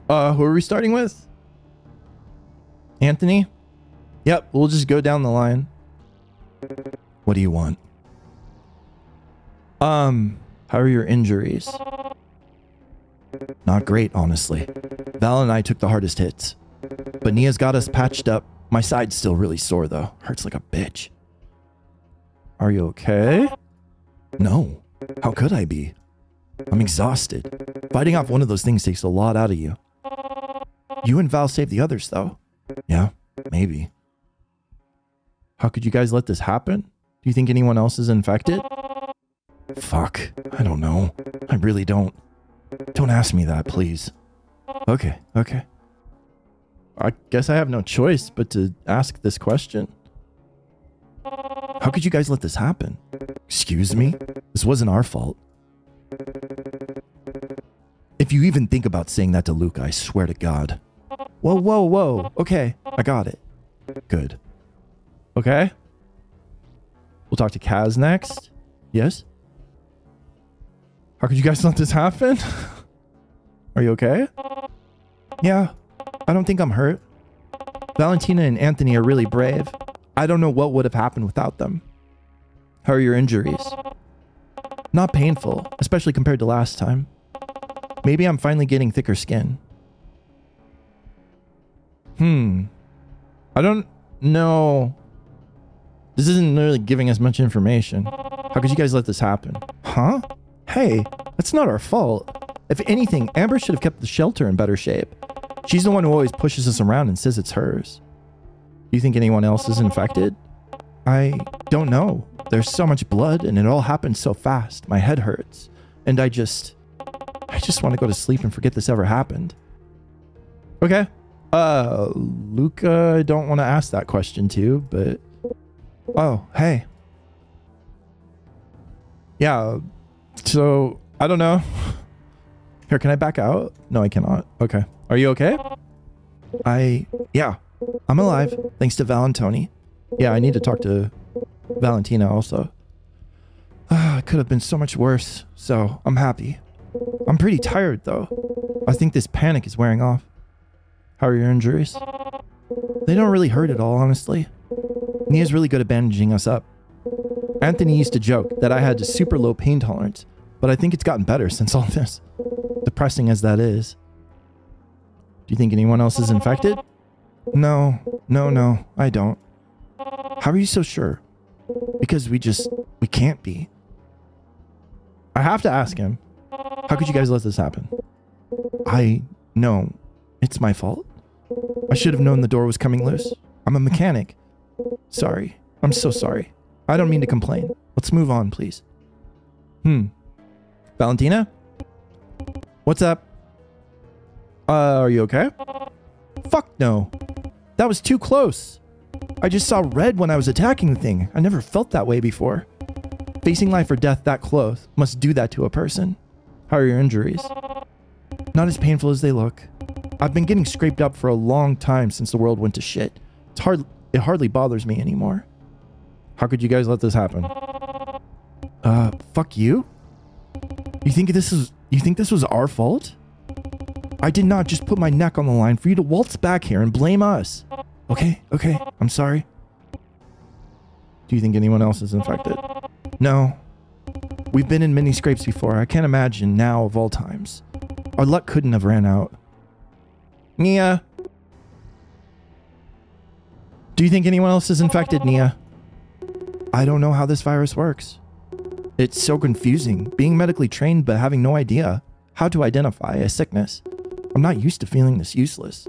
Who are we starting with? Anthony? Yep, we'll just go down the line. What do you want? How are your injuries? Not great, honestly. Val and I took the hardest hits. But Nia's got us patched up. My side's still really sore, though. Hurts like a bitch. Are you okay? No. How could I be? I'm exhausted. Fighting off one of those things takes a lot out of you. You and Val saved the others, though. Yeah, maybe. How could you guys let this happen? Do you think anyone else is infected? Fuck. I don't know. I really don't. Don't ask me that, please. Okay. I guess I have no choice but to ask this question. How could you guys let this happen? Excuse me? This wasn't our fault. If you even think about saying that to Luca, I swear to God. Whoa. Okay, I got it. Good. Okay. We'll talk to Kaz next. Yes? How could you guys let this happen? Are you okay? Yeah, I don't think I'm hurt. Valentina and Anthony are really brave. I don't know what would have happened without them. How are your injuries? Not painful, especially compared to last time. Maybe I'm finally getting thicker skin. I don't know. This isn't really giving us much information. How could you guys let this happen? Huh? Hey, that's not our fault. If anything, Amber should have kept the shelter in better shape. She's the one who always pushes us around and says it's hers. Do you think anyone else is infected? I don't know. There's so much blood and it all happened so fast. My head hurts. And I just want to go to sleep and forget this ever happened. Okay. Luca, I don't want to ask that question to, but... Oh, hey. Yeah, so, I don't know. Here, can I back out? No, I cannot. Okay. Are you okay? Yeah, I'm alive, thanks to Val and Tony. Yeah, I need to talk to Valentina also. It could have been so much worse, so I'm happy. I'm pretty tired, though. I think this panic is wearing off. How are your injuries? They don't really hurt at all, honestly. Nia's really good at bandaging us up. Anthony used to joke that I had a super low pain tolerance, but I think it's gotten better since all this. Depressing as that is. Do you think anyone else is infected? No, I don't. How are you so sure? Because we can't be. I have to ask him. How could you guys let this happen? I know. It's my fault. I should have known the door was coming loose. I'm a mechanic. Sorry. I'm so sorry. I don't mean to complain. Let's move on, please. Valentina? What's up? Are you okay? Fuck no. That was too close. I just saw red when I was attacking the thing. I never felt that way before. Facing life or death that close must do that to a person. How are your injuries? Not as painful as they look. I've been getting scraped up for a long time since the world went to shit. It hardly bothers me anymore. How could you guys let this happen? Fuck you? You think this was our fault? I did not just put my neck on the line for you to waltz back here and blame us. Okay, I'm sorry. Do you think anyone else is infected? No. We've been in many scrapes before. I can't imagine now of all times. Our luck couldn't have ran out. Nia. Do you think anyone else is infected, Nia? I don't know how this virus works. It's so confusing, being medically trained but having no idea how to identify a sickness. I'm not used to feeling this useless.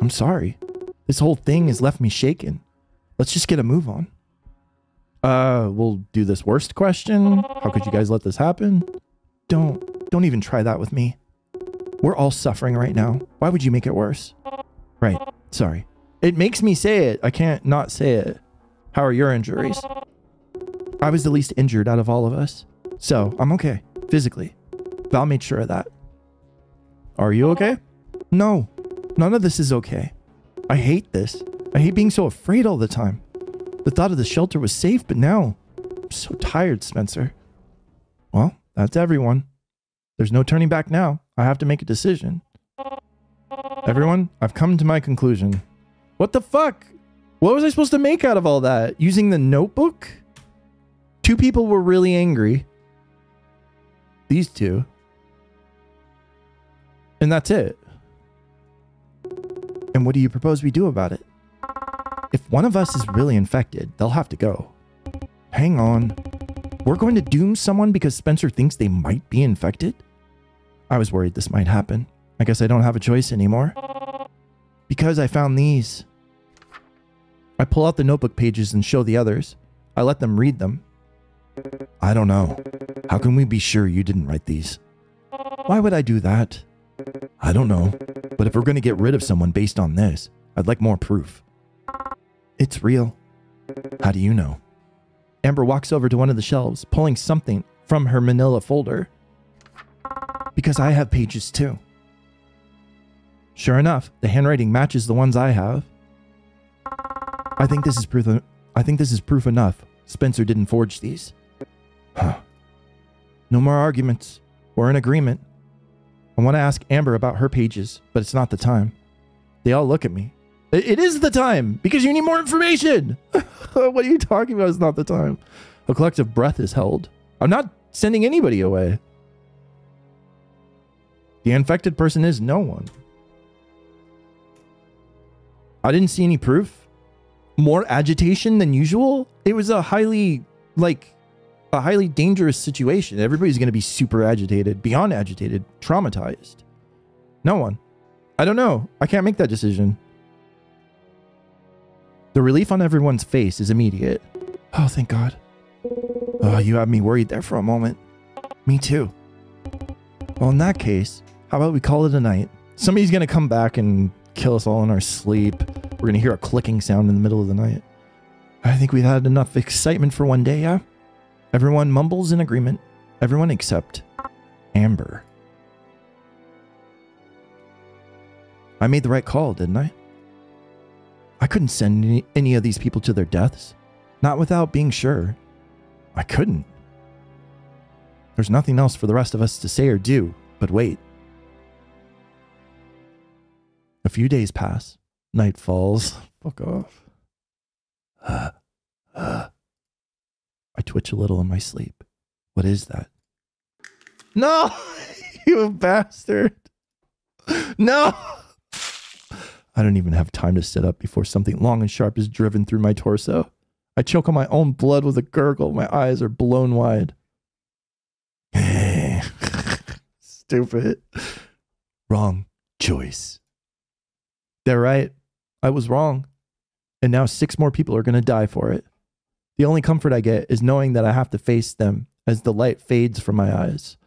I'm sorry. This whole thing has left me shaken. Let's just get a move on. We'll do this worst question. How could you guys let this happen? Don't even try that with me. We're all suffering right now. Why would you make it worse? Right. Sorry. It makes me say it. I can't not say it. How are your injuries? I was the least injured out of all of us. So, I'm okay. Physically. Val made sure of that. Are you okay? No. None of this is okay. I hate this. I hate being so afraid all the time. The thought of the shelter was safe, but now... I'm so tired, Spencer. Well, that's everyone. There's no turning back now. I have to make a decision. Everyone, I've come to my conclusion. What the fuck? What was I supposed to make out of all that? Using the notebook? 2 people were really angry. These 2. And that's it. And what do you propose we do about it? If one of us is really infected, they'll have to go. Hang on. We're going to doom someone because Spencer thinks they might be infected? I was worried this might happen. I guess I don't have a choice anymore. Because I found these. I pull out the notebook pages and show the others. I let them read them. I don't know. How can we be sure you didn't write these? Why would I do that? I don't know. But if we're going to get rid of someone based on this, I'd like more proof. It's real. How do you know? Amber walks over to one of the shelves, pulling something from her manila folder. Because I have pages too. Sure enough, the handwriting matches the ones I have. I think this is proof enough. Spencer didn't forge these. Huh. No more arguments. We're in agreement. I want to ask Amber about her pages, but it's not the time. They all look at me. It is the time, because you need more information. What are you talking about? It's not the time. A collective breath is held. I'm not sending anybody away. The infected person is no one. I didn't see any proof. More agitation than usual. It was a highly dangerous situation. Everybody's going to be super agitated, beyond agitated, traumatized. No one. I don't know. I can't make that decision. The relief on everyone's face is immediate. Oh, thank God. Oh, you had me worried there for a moment. Me too. Well, in that case, how about we call it a night? Somebody's going to come back and kill us all in our sleep. We're going to hear a clicking sound in the middle of the night. I think we've had enough excitement for one day, yeah? Everyone mumbles in agreement. Everyone except Amber. I made the right call, didn't I? I couldn't send any of these people to their deaths. Not without being sure. I couldn't. There's nothing else for the rest of us to say or do, but wait. A few days pass. Night falls. Fuck off. I twitch a little in my sleep. What is that? No! You bastard! No! I don't even have time to sit up before something long and sharp is driven through my torso. I choke on my own blood with a gurgle. My eyes are blown wide. Stupid. Wrong choice. They're right. I was wrong. And now 6 more people are going to die for it. The only comfort I get is knowing that I have to face them as the light fades from my eyes.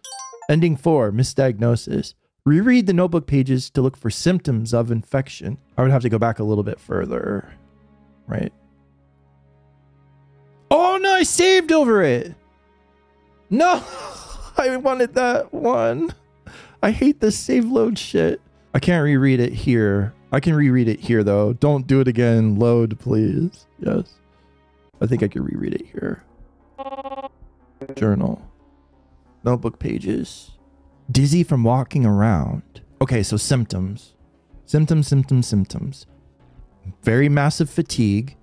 Ending 4, misdiagnosis. Reread the notebook pages to look for symptoms of infection. I would have to go back a little bit further. Right. Oh no, I saved over it. No, I wanted that one. I hate this save load shit. I can't reread it here. I can reread it here though. Don't do it again. Load, please. Yes. I think I can reread it here. Journal. Notebook pages. Dizzy from walking around. Okay, so symptoms. Symptoms. Very massive fatigue.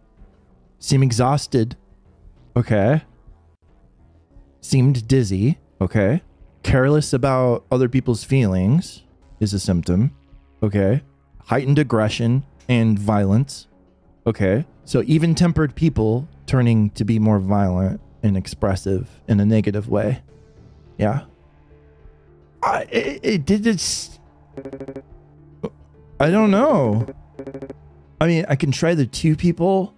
Seem exhausted. Okay. Seemed dizzy. Okay. Careless about other people's feelings is a symptom. Okay. Heightened aggression and violence. Okay. So even-tempered people turning to be more violent and expressive in a negative way. Yeah. I don't know. I mean, I can try the 2 people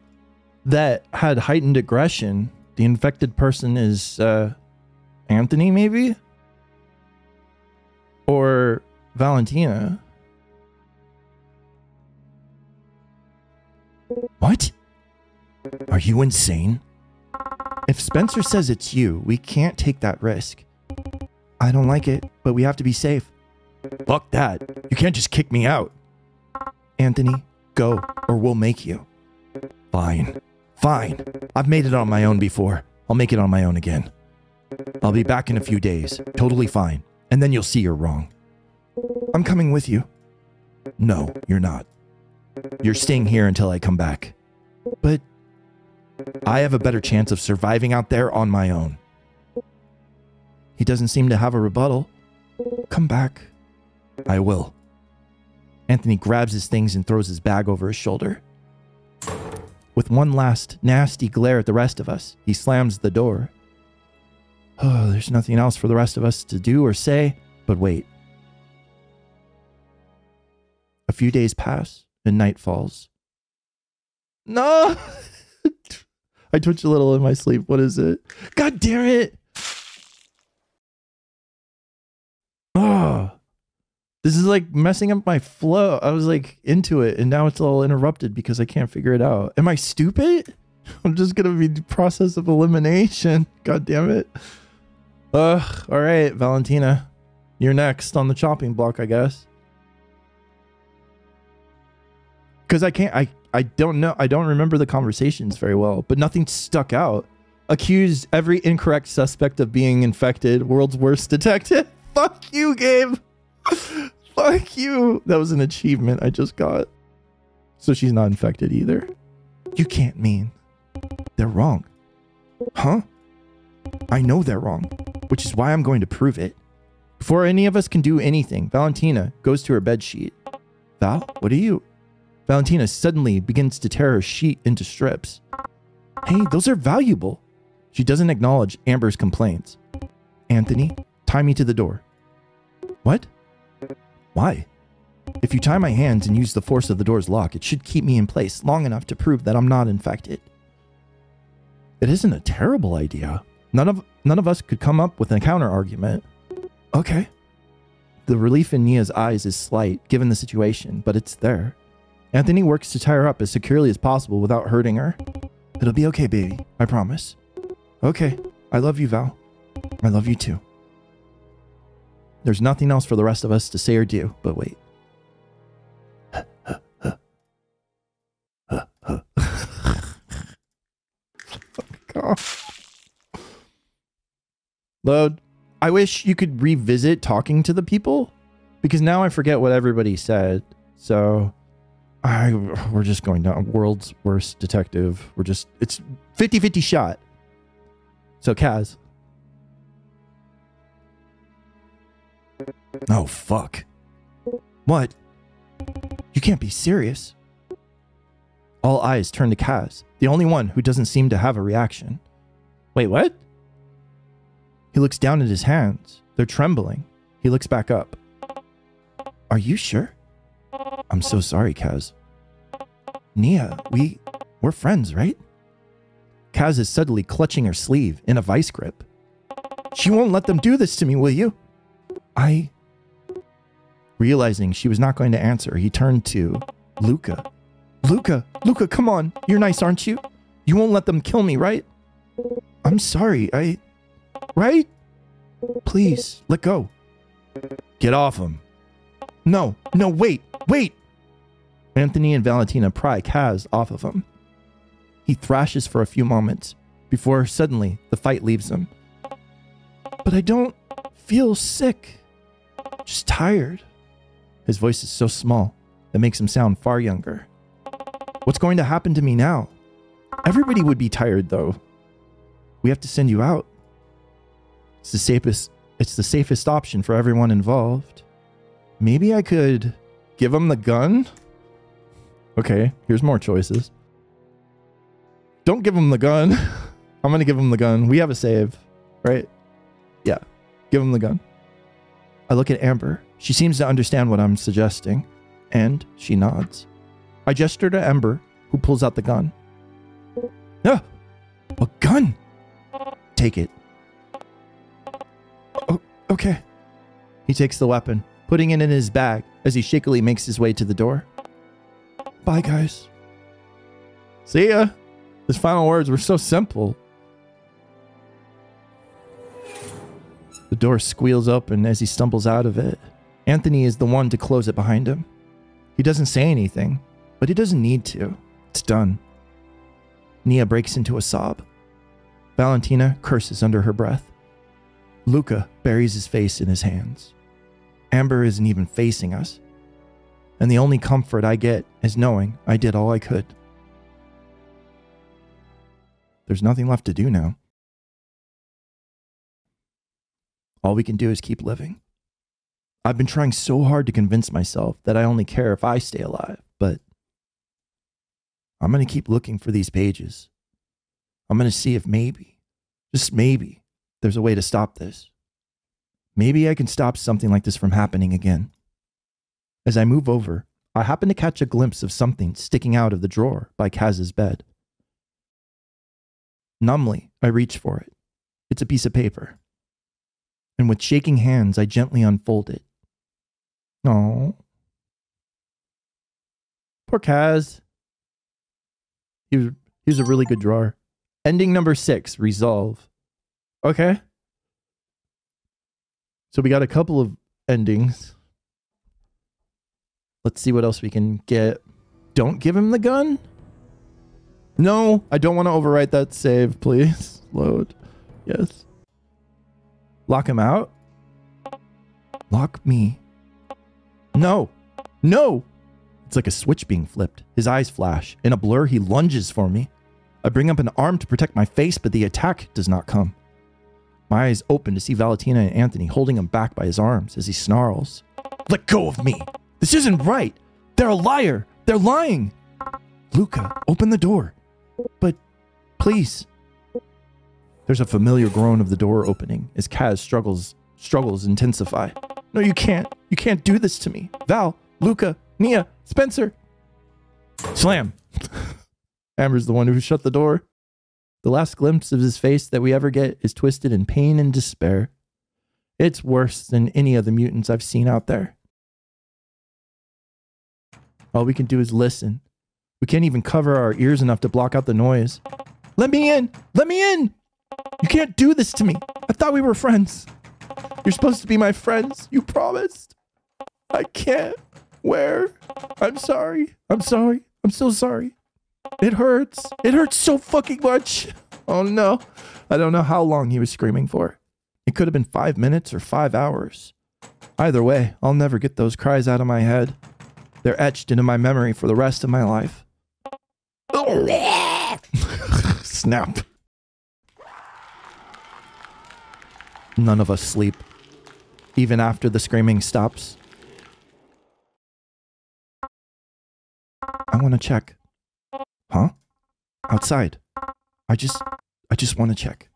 that had heightened aggression. The infected person is Anthony, maybe? Or Valentina. What? Are you insane? If Spencer says it's you, we can't take that risk. I don't like it, but we have to be safe. Fuck that. You can't just kick me out. Anthony, go, or we'll make you. Fine. Fine. I've made it on my own before. I'll make it on my own again. I'll be back in a few days. Totally fine. And then you'll see you're wrong. I'm coming with you. No, you're not. You're staying here until I come back. But I have a better chance of surviving out there on my own. He doesn't seem to have a rebuttal. Come back. I will. Anthony grabs his things and throws his bag over his shoulder. With one last nasty glare at the rest of us, he slams the door. Oh, there's nothing else for the rest of us to do or say, but wait. A few days pass and night falls. No! I twitch a little in my sleep. What is it? God damn it! Oh, this is like messing up my flow. I was like into it and now it's all interrupted because I can't figure it out. Am I stupid? I'm just gonna be the process of elimination. God damn it. Ugh. All right, Valentina, you're next on the chopping block, I guess. Because I don't know. I don't remember the conversations very well, but nothing stuck out. Accused every incorrect suspect of being infected. World's worst detective. Fuck you, Gabe. Fuck you. That was an achievement I just got. So she's not infected either. You can't mean. They're wrong. Huh? I know they're wrong, which is why I'm going to prove it. Before any of us can do anything, Valentina goes to her bedsheet. Val, what are you? Valentina suddenly begins to tear her sheet into strips. Hey, those are valuable. She doesn't acknowledge Amber's complaints. Anthony, tie me to the door. What? Why? If you tie my hands and use the force of the door's lock, it should keep me in place long enough to prove that I'm not infected. It isn't a terrible idea. None of us could come up with a counter argument. Okay. The relief in Nia's eyes is slight, given the situation, but it's there. Anthony works to tie her up as securely as possible without hurting her. It'll be okay, baby. I promise. Okay. I love you, Val. I love you too. There's nothing else for the rest of us to say or do, but wait. God. Load. I wish you could revisit talking to the people, because now I forget what everybody said. So we're just going down. World's worst detective. It's 50-50 shot. So Kaz. Oh, fuck. What? You can't be serious. All eyes turn to Kaz, the only one who doesn't seem to have a reaction. Wait, what? He looks down at his hands. They're trembling. He looks back up. Are you sure? I'm so sorry, Kaz. Nia, we're friends, right? Kaz is suddenly clutching her sleeve in a vice grip. She won't let them do this to me, will you? Realizing she was not going to answer, he turned to Luca. Luca, come on. You're nice, aren't you? You won't let them kill me, right? I'm sorry, right? Please, let go. Get off him. No, wait. Anthony and Valentina pry Kaz off of him. He thrashes for a few moments before suddenly the fight leaves him. But I don't feel sick. Just tired. His voice is so small that makes him sound far younger. What's going to happen to me now? Everybody would be tired though. We have to send you out. It's the safest option for everyone involved. Maybe I could give him the gun? Okay, here's more choices. Don't give him the gun. I'm gonna give him the gun. We have a save, right? Yeah, give him the gun. I look at Amber. She seems to understand what I'm suggesting, and she nods. I gesture to Amber, who pulls out the gun. Ah, a gun! Take it. Oh, okay. He takes the weapon, putting it in his bag as he shakily makes his way to the door. Bye, guys. See ya. His final words were so simple. The door squeals open as he stumbles out of it. Anthony is the one to close it behind him. He doesn't say anything, but he doesn't need to. It's done. Nia breaks into a sob. Valentina curses under her breath. Luca buries his face in his hands. Amber isn't even facing us. And the only comfort I get is knowing I did all I could. There's nothing left to do now. All we can do is keep living. I've been trying so hard to convince myself that I only care if I stay alive, but I'm going to keep looking for these pages. I'm going to see if maybe, just maybe, there's a way to stop this. Maybe I can stop something like this from happening again. As I move over, I happen to catch a glimpse of something sticking out of the drawer by Kaz's bed. Numbly, I reach for it. It's a piece of paper. And with shaking hands, I gently unfold it. Oh. Poor Kaz. He was a really good drawer. Ending number 6, resolve. Okay. So we got a couple of endings. Let's see what else we can get. Don't give him the gun? No, I don't want to overwrite that save, please. Load. Yes. Lock him out? Lock me. No. No! It's like a switch being flipped. His eyes flash. In a blur, he lunges for me. I bring up an arm to protect my face, but the attack does not come. My eyes open to see Valentina and Anthony holding him back by his arms as he snarls. Let go of me! This isn't right! They're a liar! They're lying! Luca, open the door. But, please. There's a familiar groan of the door opening as Kaz struggles intensify. No, you can't. You can't do this to me. Val, Luca, Nia, Spencer. Slam. Amber's the one who shut the door. The last glimpse of his face that we ever get is twisted in pain and despair. It's worse than any of the mutants I've seen out there. All we can do is listen. We can't even cover our ears enough to block out the noise. Let me in! Let me in! You can't do this to me. I thought we were friends. You're supposed to be my friends. You promised. I can't. Where? I'm sorry. I'm sorry. I'm so sorry. It hurts. It hurts so fucking much. Oh no. I don't know how long he was screaming for. It could have been 5 minutes or 5 hours. Either way, I'll never get those cries out of my head. They're etched into my memory for the rest of my life. Snap. None of us sleep, even after the screaming stops. I want to check. Huh? Outside. I just want to check.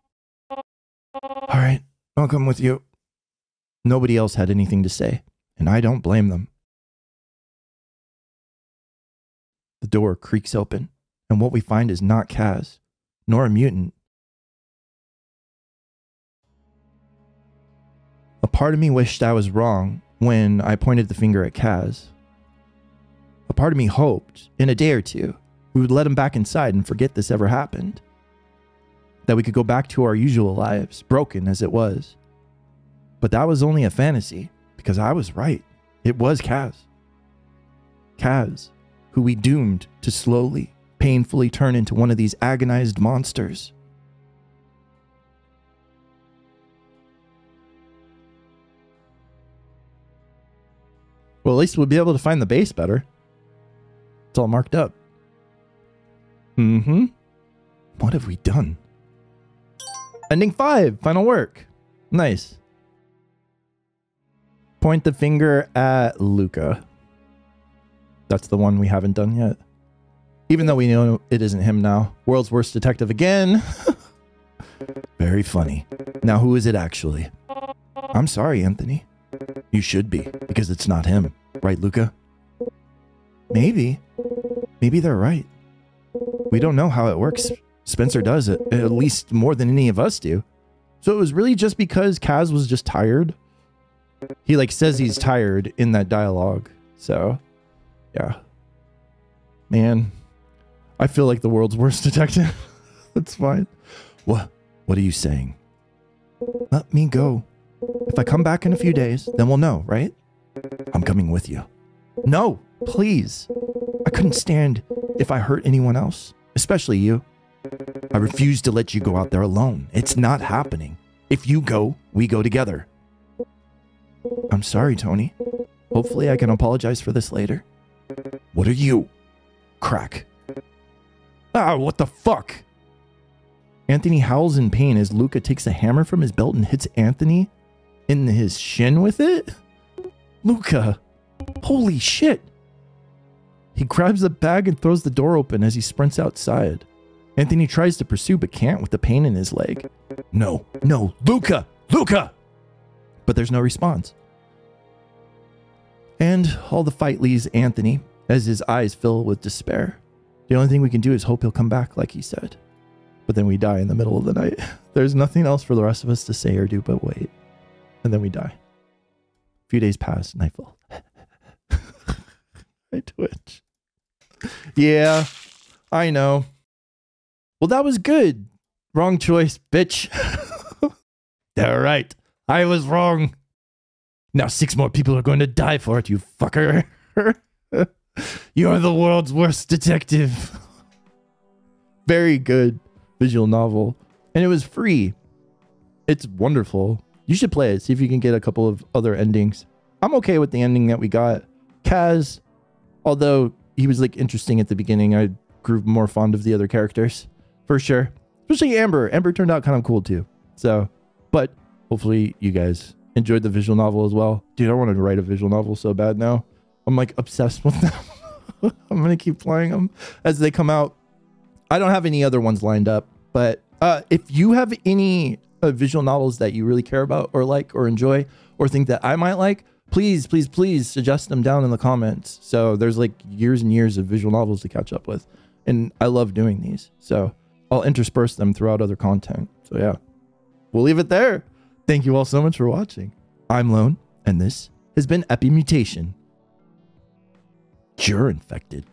All right, I'll come with you. Nobody else had anything to say, and I don't blame them. The door creaks open, and what we find is not Kaz, nor a mutant. A part of me wished I was wrong when I pointed the finger at Kaz. A part of me hoped, in a day or two, we would let him back inside and forget this ever happened. That we could go back to our usual lives, broken as it was. But that was only a fantasy, because I was right. It was Kaz. Kaz, who we doomed to slowly, painfully turn into one of these agonized monsters. Well, at least we'll be able to find the base better. It's all marked up. What have we done? Ending 5, final work. Nice. Point the finger at Luca. That's the one we haven't done yet. Even though we know it isn't him now. World's worst detective again. Very funny. Now who is it actually? I'm sorry, Anthony. You should be, because it's not him. Right, Luca? Maybe. Maybe they're right. We don't know how it works. Spencer does it, at least more than any of us do. So it was really just because Kaz was just tired. He like says he's tired in that dialogue. So yeah. Man, I feel like the world's worst detective. That's fine. What are you saying? Let me go. If I come back in a few days, then we'll know, right? I'm coming with you. No, please. I couldn't stand if I hurt anyone else, especially you. I refuse to let you go out there alone. It's not happening. If you go, we go together. I'm sorry, Tony. Hopefully I can apologize for this later. What are you? Crack. Ah, what the fuck? Anthony howls in pain as Luca takes a hammer from his belt and hits Anthony in his shin with it. Luca, holy shit. He grabs the bag and throws the door open as he sprints outside. Anthony tries to pursue but can't with the pain in his leg. No, Luca! But there's no response. And all the fight leaves Anthony as his eyes fill with despair. The only thing we can do is hope he'll come back like he said. But then we die in the middle of the night. There's nothing else for the rest of us to say or do but wait. And then we die. A few days pass, nightfall. I twitch. Yeah, I know. Well, that was good. Wrong choice, bitch. All right. I was wrong. Now 6 more people are going to die for it, you fucker. You're the world's worst detective. Very good visual novel. And it was free. It's wonderful. You should play it. See if you can get a couple of other endings. I'm okay with the ending that we got. Kaz, although he was like interesting at the beginning, I grew more fond of the other characters. For sure. Especially Amber. Amber turned out kind of cool too. So, but hopefully you guys enjoyed the visual novel as well. Dude, I want to write a visual novel so bad now. I'm like obsessed with them. I'm going to keep playing them as they come out. I don't have any other ones lined up, but if you have any visual novels that you really care about or like or enjoy or think that I might like, please suggest them down in the comments. So there's like years and years of visual novels to catch up with. And I love doing these. So I'll intersperse them throughout other content. So yeah, we'll leave it there. Thank you all so much for watching. I'm Lone, and this has been Epimutation. You're infected.